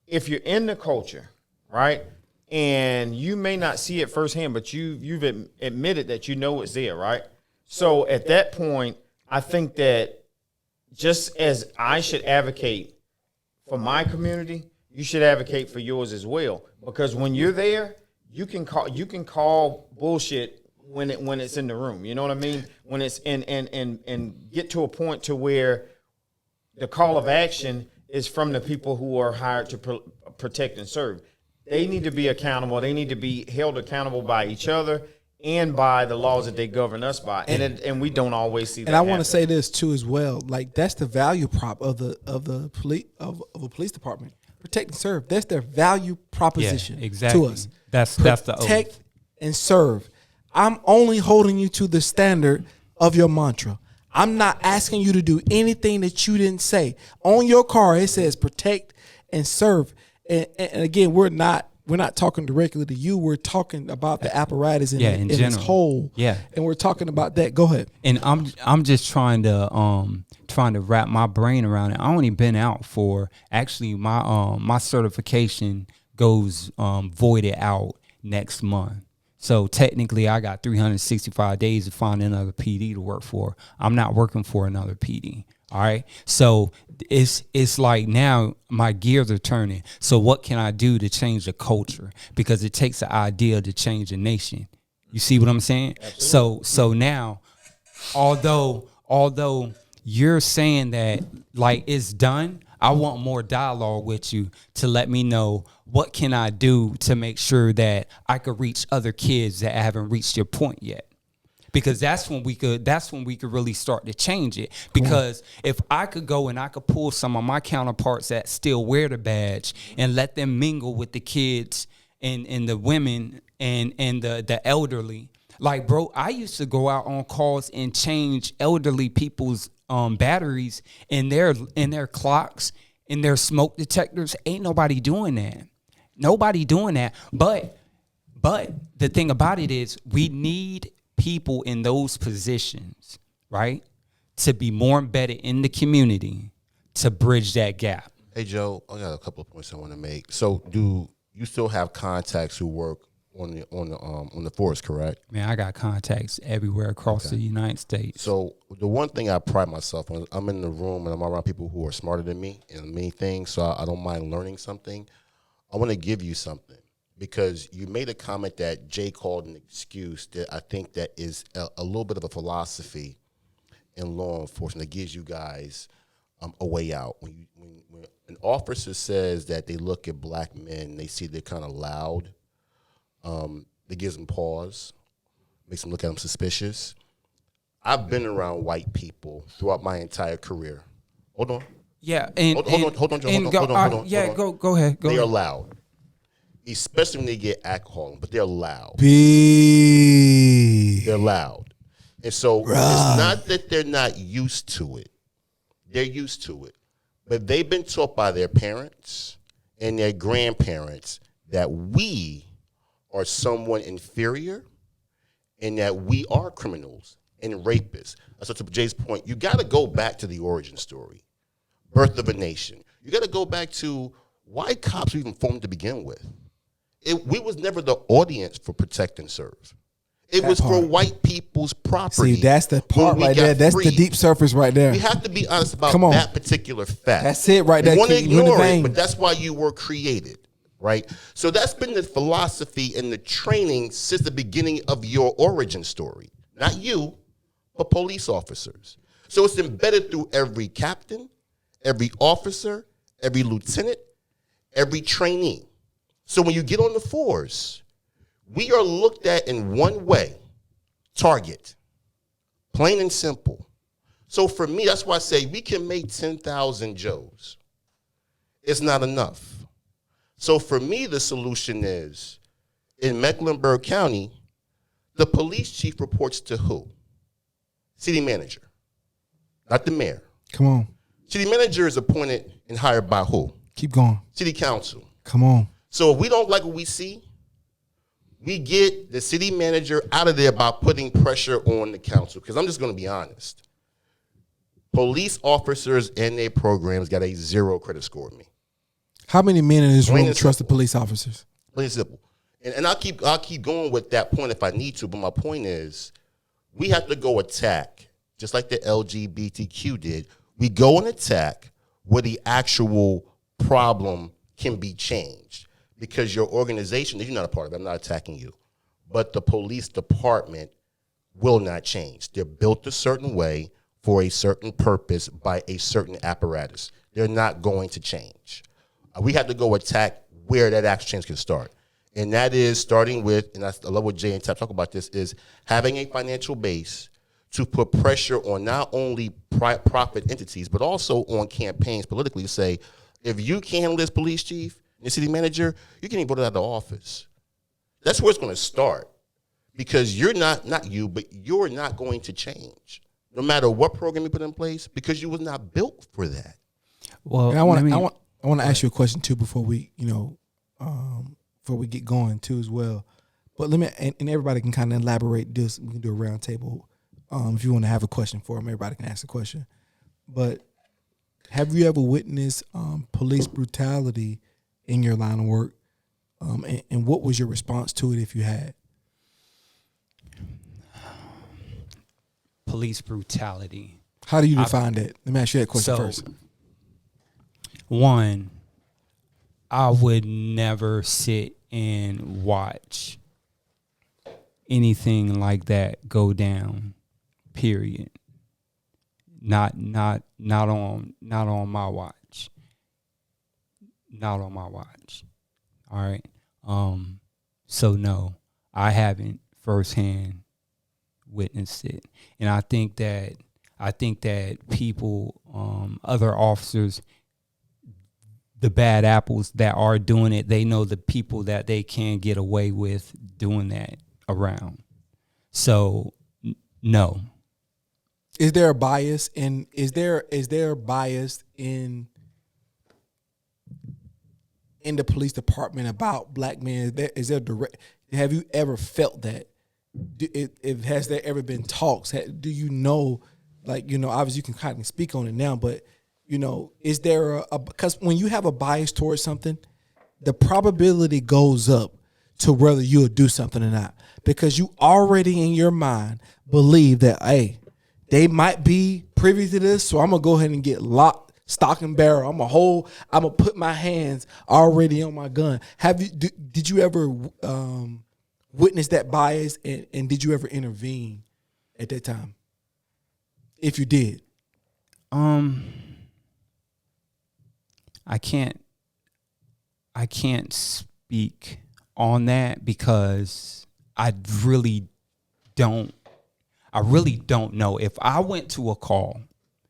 If you're in the culture, right, and you may not see it firsthand, but you've admitted that you know it's there, right? So at that point, I think that just as I should advocate for my community, you should advocate for yours as well. Because when you're there, you can call bullshit when it's in the room. You know what I mean? When it's and get to a point to where the call of action is from the people who are hired to protect and serve. They need to be accountable. They need to be held accountable by each other and by the laws that they govern us by. And we don't always see that. And I want to say this too as well. Like, that's the value prop of the police of a police department. Protect and serve. That's their value proposition exactly. to us. That's the oath. Protect and serve. I'm only holding you to the standard of your mantra. I'm not asking you to do anything that you didn't say. On your car, it says protect and serve. And again, we're not talking directly to you. We're talking about the apparatus in its whole. Yeah. And we're talking about that. Go ahead. And I'm just trying to wrap my brain around it. I only been out for actually my certification goes voided out next month. So technically I got 365 days to find another PD to work for. I'm not working for another PD. All right. So it's like now my gears are turning. So what can I do to change the culture? Because it takes an idea to change a nation. You see what I'm saying? Absolutely. So now, although you're saying that like it's done, I want more dialogue with you to let me know what can I do to make sure that I could reach other kids that haven't reached your point yet. Because that's when we could really start to change it. Because if I could go and I could pull some of my counterparts that still wear the badge and let them mingle with the kids and the women and the elderly. Like, bro, I used to go out on calls and change elderly people's batteries in their clocks, in their smoke detectors. Ain't nobody doing that. Nobody doing that. But the thing about it is we need people in those positions, right, to be more embedded in the community to bridge that gap. Hey, Joe, I got a couple of points I want to make. So, do you still have contacts who work on the force, correct? Man, I got contacts everywhere across the United States. So, the one thing I pride myself on, I'm in the room and I'm around people who are smarter than me in many things, so I don't mind learning something. I want to give you something. Because you made a comment that Jay called an excuse that I think that is a little bit of a philosophy in law enforcement that gives you guys a way out. When an officer says that they look at black men, they see they're kind of loud, it gives them pause, makes them look at them suspicious. I've been around white people throughout my entire career. Hold on. Yeah, and hold on, Joe. Hold on. Yeah, go ahead. They are loud. Especially when they get alcohol, but they're loud. They're loud. And so it's not that they're not used to it. They're used to it. But they've been taught by their parents and their grandparents that we are someone inferior and that we are criminals and rapists. So to Jay's point, you got to go back to the origin story, birth of a nation. You got to go back to why cops were even formed to begin with. We was never the audience for protect and serve. It was for white people's property. See, that's the part right there. That's the deep surface right there. We have to be honest about that particular fact. That's it right there. You want to ignore it, but that's why you were created, right? So that's been the philosophy and the training since the beginning of your origin story. Not you, but police officers. So it's embedded through every captain, every officer, every lieutenant, every trainee. So when you get on the force, we are looked at in one way, target, plain and simple. So for me, that's why I say we can make 10,000 Joes. It's not enough. So for me, the solution is, in Mecklenburg County, the police chief reports to who? City manager, not the mayor. Come on. City manager is appointed and hired by who? Keep going. City council. Come on. So if we don't like what we see, we get the city manager out of there by putting pressure on the council. Because I'm just going to be honest. Police officers and their programs got a 0 credit score with me. How many men in this Plain room and trust the simple. police officers? Plain and simple. And I'll keep going with that point if I need to. But my point is, we have to go attack, just like the LGBTQ did. We go and attack where the actual problem can be changed, because your organization, you're not a part of it, I'm not attacking you, but the police department will not change. They're built a certain way for a certain purpose by a certain apparatus. They're not going to change. We have to go attack where that actual change can start. And that is starting with, and I love what Jay and Tap talk about this, is having a financial base to put pressure on not only profit entities, but also on campaigns politically to say, if you can't handle this, police chief and the city manager, you can even vote out of the office. That's where it's going to start, because you're not you, but you're not going to change, no matter what program you put in place, because you was not built for that. Well, And I want to ask you a question too before we, before we get going too as well. But let me, and everybody can kind of elaborate this. We can do a round table. If you want to have a question for them, everybody can ask a question. But have you ever witnessed police brutality in your line of work? And what was your response to it if you had? Police brutality. How do you define that? Let me ask you that question first. One, I would never sit and watch anything like that go down. Period. Not on my watch. Not on my watch. All right. So no, I haven't firsthand witnessed it. And I think that people, other officers, the bad apples that are doing it, they know the people that they can get away with doing that around. So no. Is there a bias in a bias in the police department about black men? Is there direct? Have you ever felt that? Has there ever been talks? Do you know, obviously you can kind of speak on it now, but is there because when you have a bias towards something, the probability goes up to whether you'll do something or not, because you already in your mind believe that, hey, they might be privy to this, so I'm gonna go ahead and get locked, stock and barrel. I'm gonna put my hands already on my gun. Did you ever witness that bias, and did you ever intervene at that time? If you did, I can't speak on that because I really don't know. If I went to a call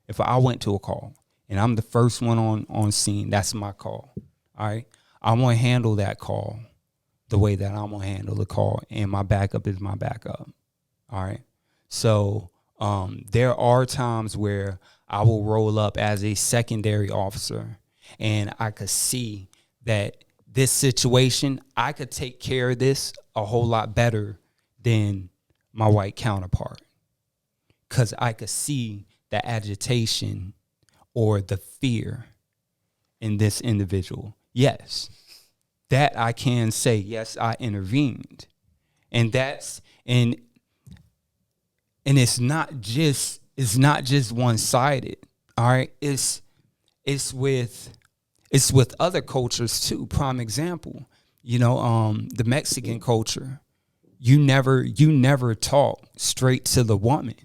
and I'm the first one on scene, that's my call. All right. I'm going to handle that call the way that I'm going to handle the call, and my backup is my backup. All right. So there are times where I will roll up as a secondary officer, and I could see that this situation, I could take care of this a whole lot better than my white counterpart, because I could see the agitation or the fear in this individual. Yes, that I can say, yes, I intervened. And and it's not just one-sided. All right. It's with other cultures too. Prime example, the Mexican culture. You never talk straight to the woman.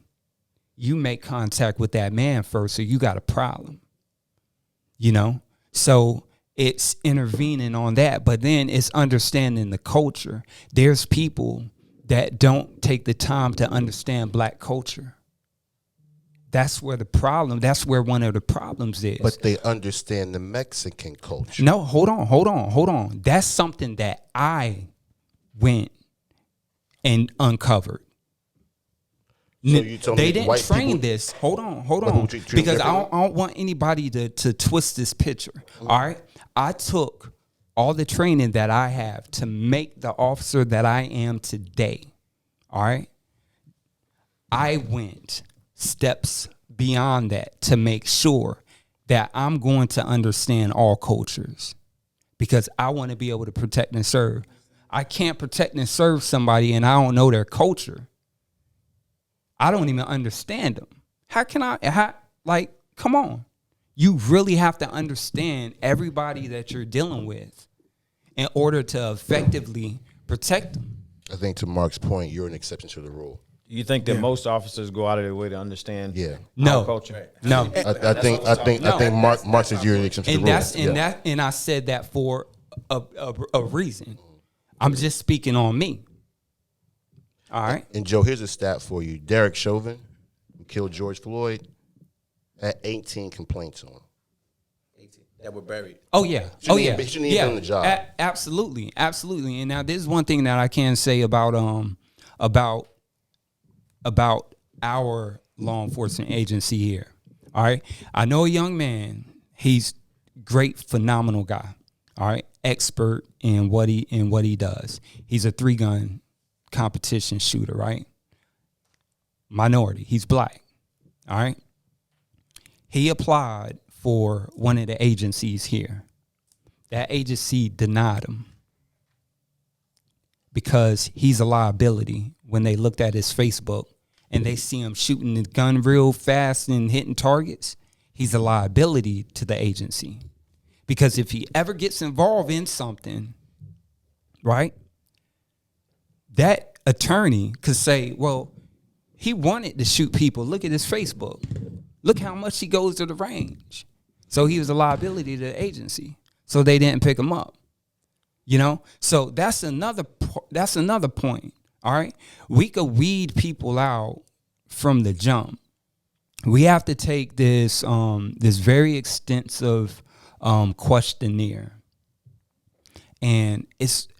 You make contact with that man first, so you got a problem. So it's intervening on that, but then it's understanding the culture. There's people that don't take the time to understand black culture. That's where one of the problems is. But they understand the Mexican culture. No, hold on. That's something that I went and uncovered. So you told they me didn't white train people, this. Hold on. Because I don't want anybody to twist this picture. Mm-hmm. All right. I took all the training that I have to make the officer that I am today. All right. I went steps beyond that to make sure that I'm going to understand all cultures, because I want to be able to protect and serve. I can't protect and serve somebody and I don't know their culture. I don't even understand them. How can I, like, come on. You really have to understand everybody that you're dealing with in order to effectively protect them. I think to Mark's point, you're an exception to the rule. You think that most officers go out of their way to understand No. our culture? No. I think Mark says you're an exception to the rule. And I said that for a reason. I'm just speaking on me. All right. And Joe, here's a stat for you. Derek Chauvin, who killed George Floyd, had 18 complaints on him. That were buried. Oh yeah. Shouldn't even done the job. Absolutely. And now this is one thing that I can say about our law enforcement agency here. All right. I know a young man. He's great, phenomenal guy. All right. Expert in what he does. He's a 3-gun competition shooter, right? Minority. He's black. All right. He applied for one of the agencies here. That agency denied him because he's a liability. When they looked at his Facebook and they see him shooting the gun real fast and hitting targets, he's a liability to the agency. Because if he ever gets involved in something, right, that attorney could say, well, he wanted to shoot people. Look at his Facebook. Look how much he goes to the range. So he was a liability to the agency. So they didn't pick him up. You know? So that's another point. All right? We could weed people out from the jump. We have to take this this very extensive questionnaire. And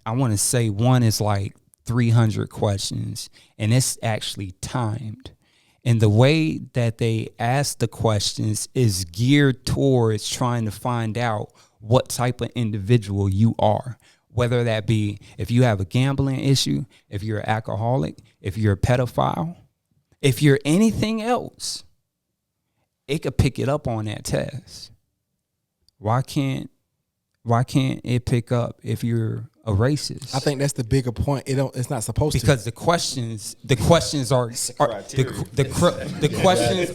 I want to say one is like 300 questions, and it's actually timed. And the way that they ask the questions is geared towards trying to find out what type of individual you are, whether that be if you have a gambling issue, if you're an alcoholic, if you're a pedophile, if you're anything else, it could pick it up on that test. Why can't it pick up if you're a racist? I think that's the bigger point. It's not supposed to. Because the questions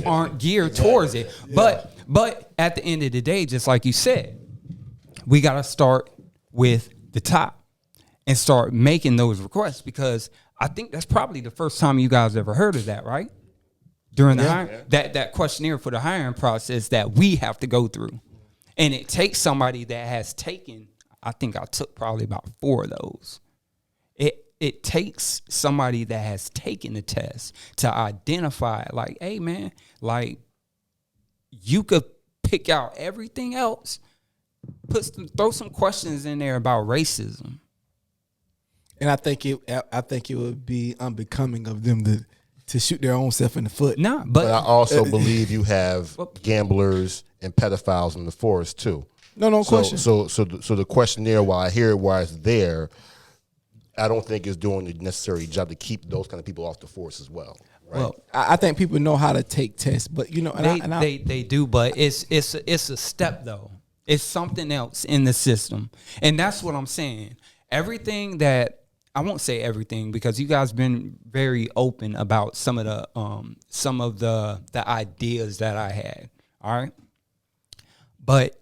aren't geared towards it. But at the end of the day, just like you said, we got to start with the top and start making those requests, because I think that's probably the first time you guys ever heard of that, right? During the hiring, that questionnaire for the hiring process that we have to go through. And it takes somebody that has taken, I think I took probably about 4 of those. It takes somebody that has taken the test to identify, like, hey, man, like, you could pick out everything else, throw some questions in there about racism. And I think it would be unbecoming of them to shoot their own self in the foot. Nah, but I also believe you have gamblers and pedophiles in the force too. No question. So the questionnaire, while I hear it, while it's there, I don't think it's doing the necessary job to keep those kind of people off the force as well. Right? Well, I think people know how to take tests, but you know, they do, but it's a step though. It's something else in the system, and that's what I'm saying. Everything that I won't say everything, because you guys been very open about some of the ideas that I had. All right. But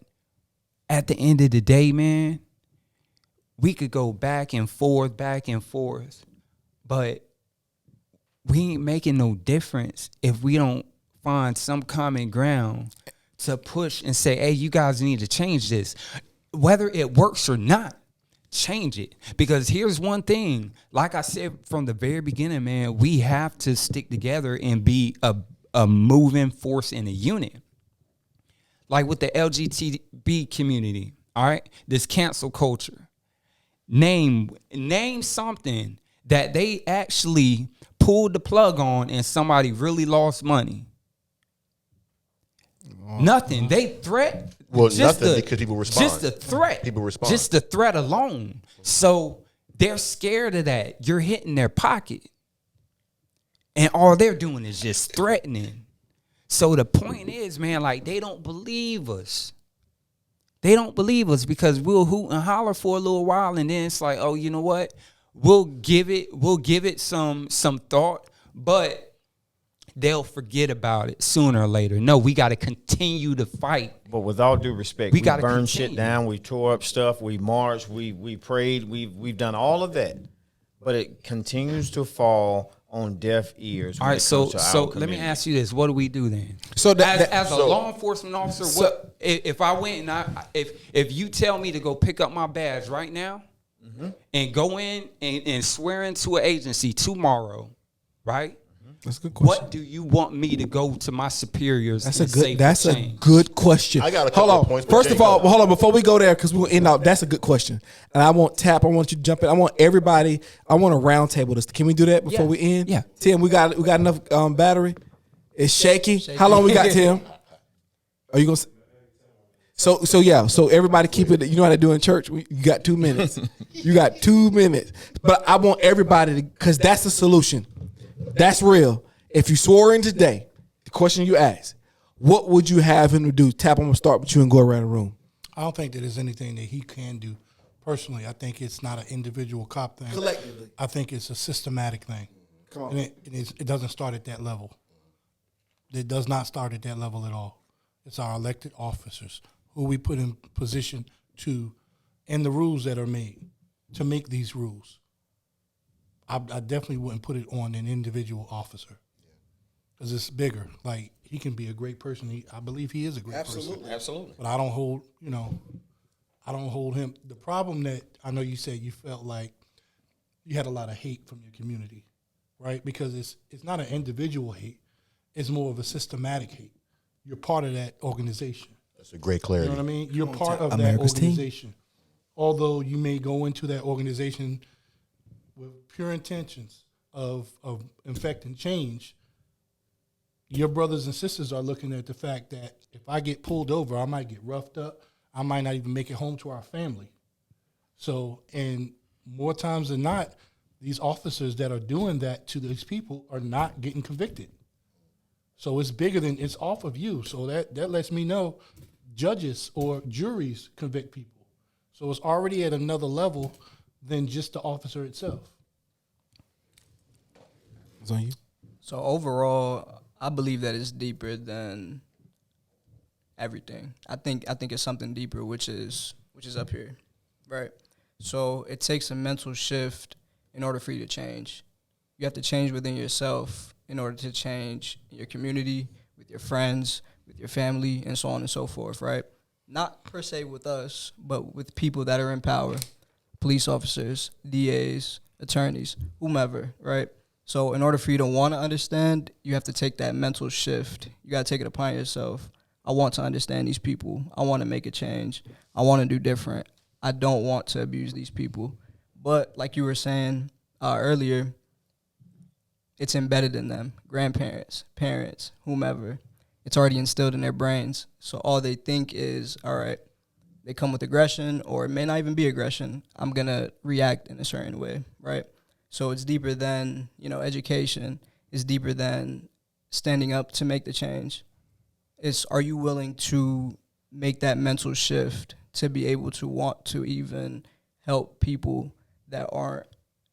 at the end of the day, man, we could go back and forth, but we ain't making no difference if we don't find some common ground to push and say, hey, you guys need to change this. Whether it works or not, change it. Because here's one thing, like I said from the very beginning, man, we have to stick together and be a moving force in a unit. Like with the LGBT community, all right, this cancel culture. Name something that they actually pulled the plug on and somebody really lost money. Nothing. They threat. Well, nothing, because people respond. Just the threat. People respond. Just the threat alone. So they're scared of that. You're hitting their pocket. And all they're doing is just threatening. So the point is, man, like, they don't believe us. They don't believe us because we'll hoot and holler for a little while, and then it's like, oh, you know what? We'll give it some thought, but they'll forget about it sooner or later. No, we got to continue to fight. But with all due respect, we gotta burned continue. shit down. We tore up stuff. We marched. We prayed. We've done all of that, but it continues to fall on deaf ears. All right, so let me ask you this: what do we do then? So as a law enforcement officer, what if I went and if you tell me to go pick up my badge right now and go in and swear into an agency tomorrow, right? That's a good question. What do you want me to go to my superiors? That's and a good question. I got a couple of points. First of all, hold on. Before we go there, because we'll end out. That's a good question. And I want I want you to jump in. I want everybody. I want a round table this. Can we do that before we end? Yeah. Tim, we got enough battery. It's shaky. How long we got, Tim? Are you gonna? So everybody keep it. You know how they do in church. You got 2 minutes. You got 2 minutes. But I want everybody to, because that's the solution. That's real. If you swore in today, the question you asked, what would you have him to do? Tap, I'm going to start with you and go around the room. I don't think that there's anything that he can do personally. I think it's not an individual cop thing. Collectively. I think it's a systematic thing. Come on. And it doesn't start at that level. It does not start at that level at all. It's our elected officers who we put in position to, and the rules that are made to make these rules. I definitely wouldn't put it on an individual officer because it's bigger. Like, he can be a great person. I believe he is a great person. Absolutely. But I don't hold him. The problem that I know you said you felt like you had a lot of hate from your community, right? Because it's not an individual hate. It's more of a systematic hate. You're part of that organization. That's a great clarity. You know what I mean? You're part of America's that organization. Although you may go into that organization with pure intentions of infecting change, your brothers and sisters are looking at the fact that if I get pulled over, I might get roughed up. I might not even make it home to our family. So, and more times than not, these officers that are doing that to these people are not getting convicted. So it's bigger than, it's off of you. So that lets me know judges or juries convict people. So it's already at another level than just the officer itself. It's on you. So overall, I believe that it's deeper than everything. I think it's something deeper, which is up here, right? So it takes a mental shift in order for you to change. You have to change within yourself in order to change your community, with your friends, with your family, and so on and so forth, right? Not per se with us, but with people that are in power, police officers, DAs, attorneys, whomever, right? So in order for you to want to understand, you have to take that mental shift. You got to take it upon yourself. I want to understand these people. I want to make a change. I want to do different. I don't want to abuse these people. But like you were saying earlier, it's embedded in them, grandparents, parents, whomever. It's already instilled in their brains. So all they think is, all right, they come with aggression, or it may not even be aggression. I'm going to react in a certain way, right? So it's deeper than, education. It's deeper than standing up to make the change. It's, are you willing to make that mental shift to be able to want to even help people that aren't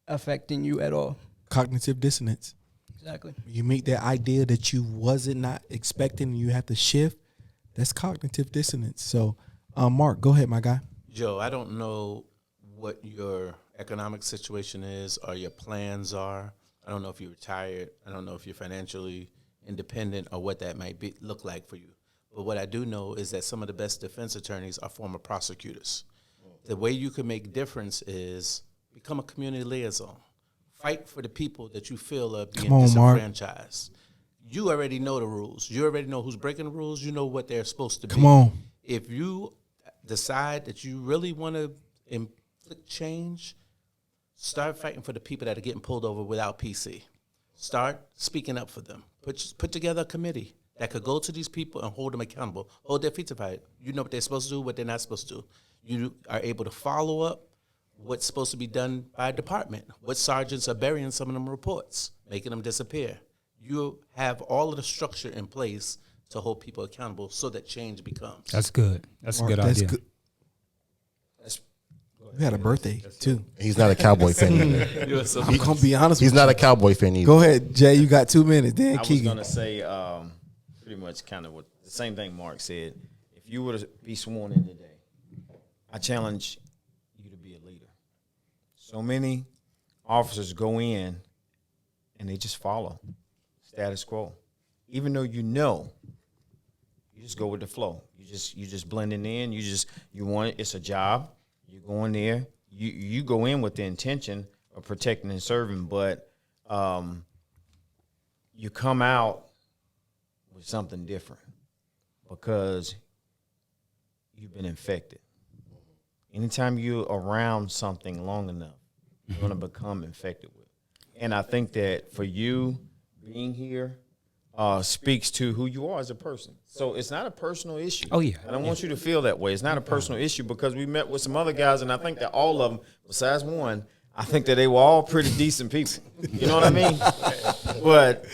affecting you at all? Cognitive dissonance. Exactly. You meet that idea that you wasn't not expecting and you have to shift. That's cognitive dissonance. So, Mark, go ahead, my guy. Joe, I don't know what your economic situation is or your plans are. I don't know if you're retired. I don't know if you're financially independent or what that might look like for you. But what I do know is that some of the best defense attorneys are former prosecutors. The way you can make difference is become a community liaison. Fight for the people that you feel are being disenfranchised. You already know the rules. You already know who's breaking the rules. You know what they're supposed to be. Come on. If you decide that you really want to inflict change, start fighting for the people that are getting pulled over without PC. Start speaking up for them. Put together a committee that could go to these people and hold them accountable. Hold their feet to fire. You know what they're supposed to do, what they're not supposed to do. You are able to follow up what's supposed to be done by a department. What sergeants are burying some of them reports, making them disappear. You have all of the structure in place to hold people accountable so that change becomes. That's good. That's a good idea. You had a birthday too. He's not a Cowboy fan either. You're so- I'm gonna be honest. He's with not you. a Cowboy fan either. Go ahead, Jay. You got 2 minutes. Then I was Keegan. gonna say pretty much kind of what the same thing Mark said. If you were to be sworn in today, I challenge you to be a leader. So many officers go in and they just follow status quo, even though you just go with the flow. You just blending in. You want it. It's a job. You go in there. You go in with the intention of protecting and serving, but you come out with something different because you've been infected. Anytime you're around something long enough, you're going to become infected with it. And I think that for you being here speaks to who you are as a person. So it's not a personal issue. Oh, yeah. I don't want you to feel that way. It's not a personal issue because we met with some other guys, and I think that all of them, besides one, I think that they were all pretty decent people. You know what I mean? But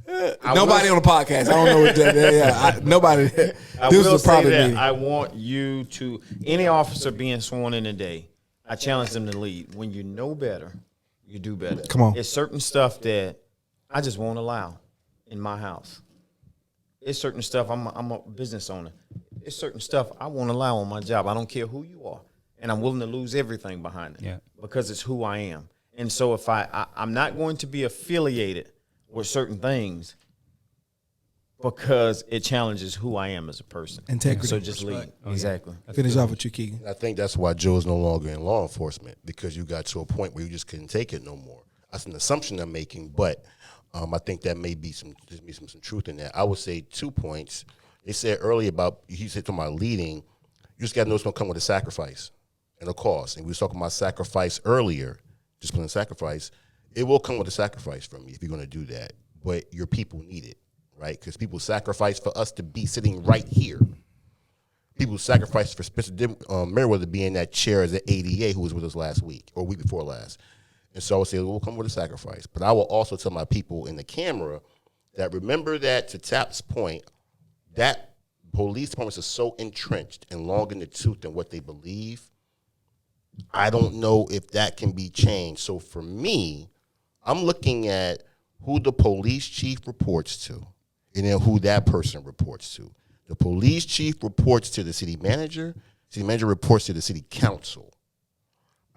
Nobody on the podcast. I don't know what that. Nobody. I This will is a say private that meeting. I want you to, any officer being sworn in today, I challenge them to lead. When you know better, you do better. Come on. It's certain stuff that I just won't allow in my house. It's certain stuff, I'm a business owner. It's certain stuff I won't allow on my job. I don't care who you are. And I'm willing to lose everything behind it because it's who I am. And so if I'm not going to be affiliated with certain things because it challenges who I am as a person. Integrity. So just lead. Exactly. Finish off with you, Keegan. I think that's why Joe is no longer in law enforcement, because you got to a point where you just couldn't take it no more. That's an assumption I'm making, but I think that may be some truth in that. I would say 2 points. They said earlier he said talking about leading, you just got to know it's going to come with a sacrifice and a cost. And we were talking about sacrifice earlier, discipline and sacrifice. It will come with a sacrifice from you if you're going to do that, but your people need it, right? Because people sacrifice for us to be sitting right here. People sacrifice for Spencer Merriweather to be in that chair as an ADA who was with us last week or week before last. And so I would say it will come with a sacrifice. But I will also tell my people in the camera that remember that, to Tap's point, that police departments are so entrenched and long in the tooth in what they believe. I don't know if that can be changed. So for me, I'm looking at who the police chief reports to and then who that person reports to. The police chief reports to the city manager reports to the city council.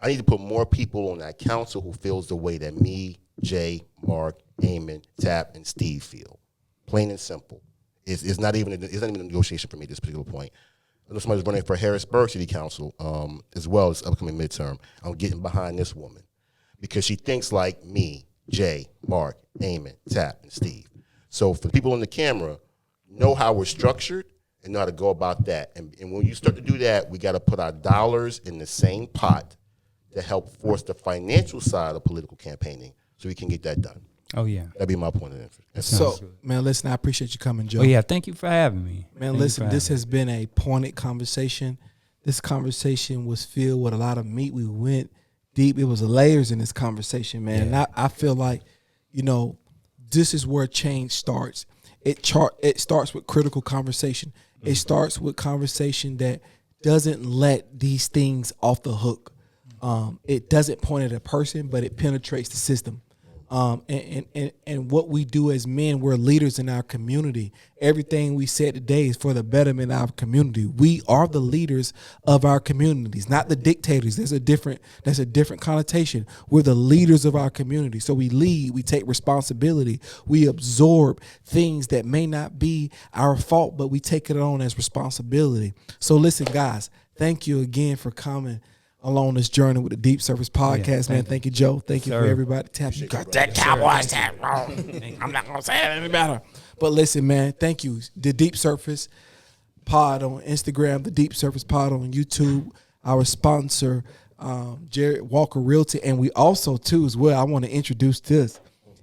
I need to put more people on that council who feels the way that me, Jay, Mark, Eamon, Tap, and Steve feel. Plain and simple. It's not even a negotiation for me at this particular point. I know somebody's running for Harrisburg City Council as well as upcoming midterm. I'm getting behind this woman because she thinks like me, Jay, Mark, Eamon, Tap, and Steve. So for the people on the camera, know how we're structured and know how to go about that. And when you start to do that, we got to put our dollars in the same pot to help force the financial side of political campaigning so we can get that done. Oh, yeah. That'd be my point of interest. So, man, listen, I appreciate you coming, Joe. Oh, yeah. Thank you for having me. Man, listen, this has been a pointed conversation. This conversation was filled with a lot of meat. We went deep. It was layers in this conversation, man. Yeah. And I feel like, this is where change starts. It starts with critical conversation. Mm-hmm. It starts with conversation that doesn't let these things off the hook. It doesn't point at a person, but it penetrates the system. And what we do as men, we're leaders in our community. Everything we said today is for the betterment of our community. We are the leaders of our communities, not the dictators. That's a different connotation. We're the leaders of our community. So we lead, we take responsibility, we absorb things that may not be our fault, but we take it on as responsibility. So listen, guys, thank you again for coming along this journey with the Deep Surface Podcast, man. Thank you, Joe. Thank you for everybody. Tap, you got that Cowboys hat wrong. I'm not gonna say it any better. But listen, man, thank you. The Deep Surface Pod on Instagram, the Deep Surface Pod on YouTube. Our sponsor, Jared Walker Realty, and we also too as well. I want to introduce this,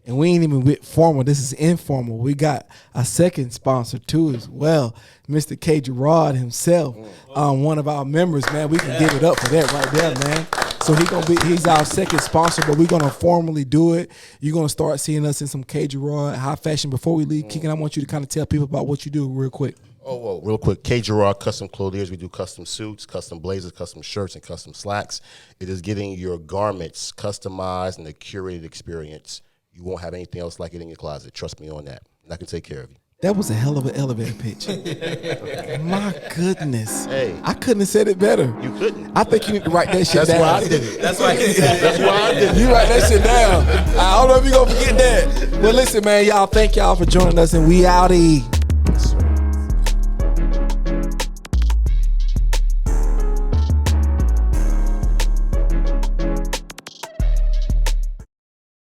and we ain't even with formal. This is informal. We got a second sponsor too as well, Mr. K. Gerard himself, one of our members. Man, we can give it up for that right there, man. So he's our second sponsor, but we're gonna formally do it. You're gonna start seeing us in some K. Gerard high fashion. Before we leave, Keegan, I want you to kind of tell people about what you do real quick. Oh, real quick. K. Gerard Custom Clothiers. We do custom suits, custom blazers, custom shirts, and custom slacks. It is getting your garments customized and a curated experience. You won't have anything else like it in your closet. Trust me on that. And I can take care of you. That was a hell of an elevator pitch. My goodness. Hey. I couldn't have said it better. You couldn't. I think you need to write that shit That's down. why I did it. That's why he said That's why I did it. You write that shit down. I don't know if you're going to forget that. Well, listen, man, y'all, thank y'all for joining us, and we outie.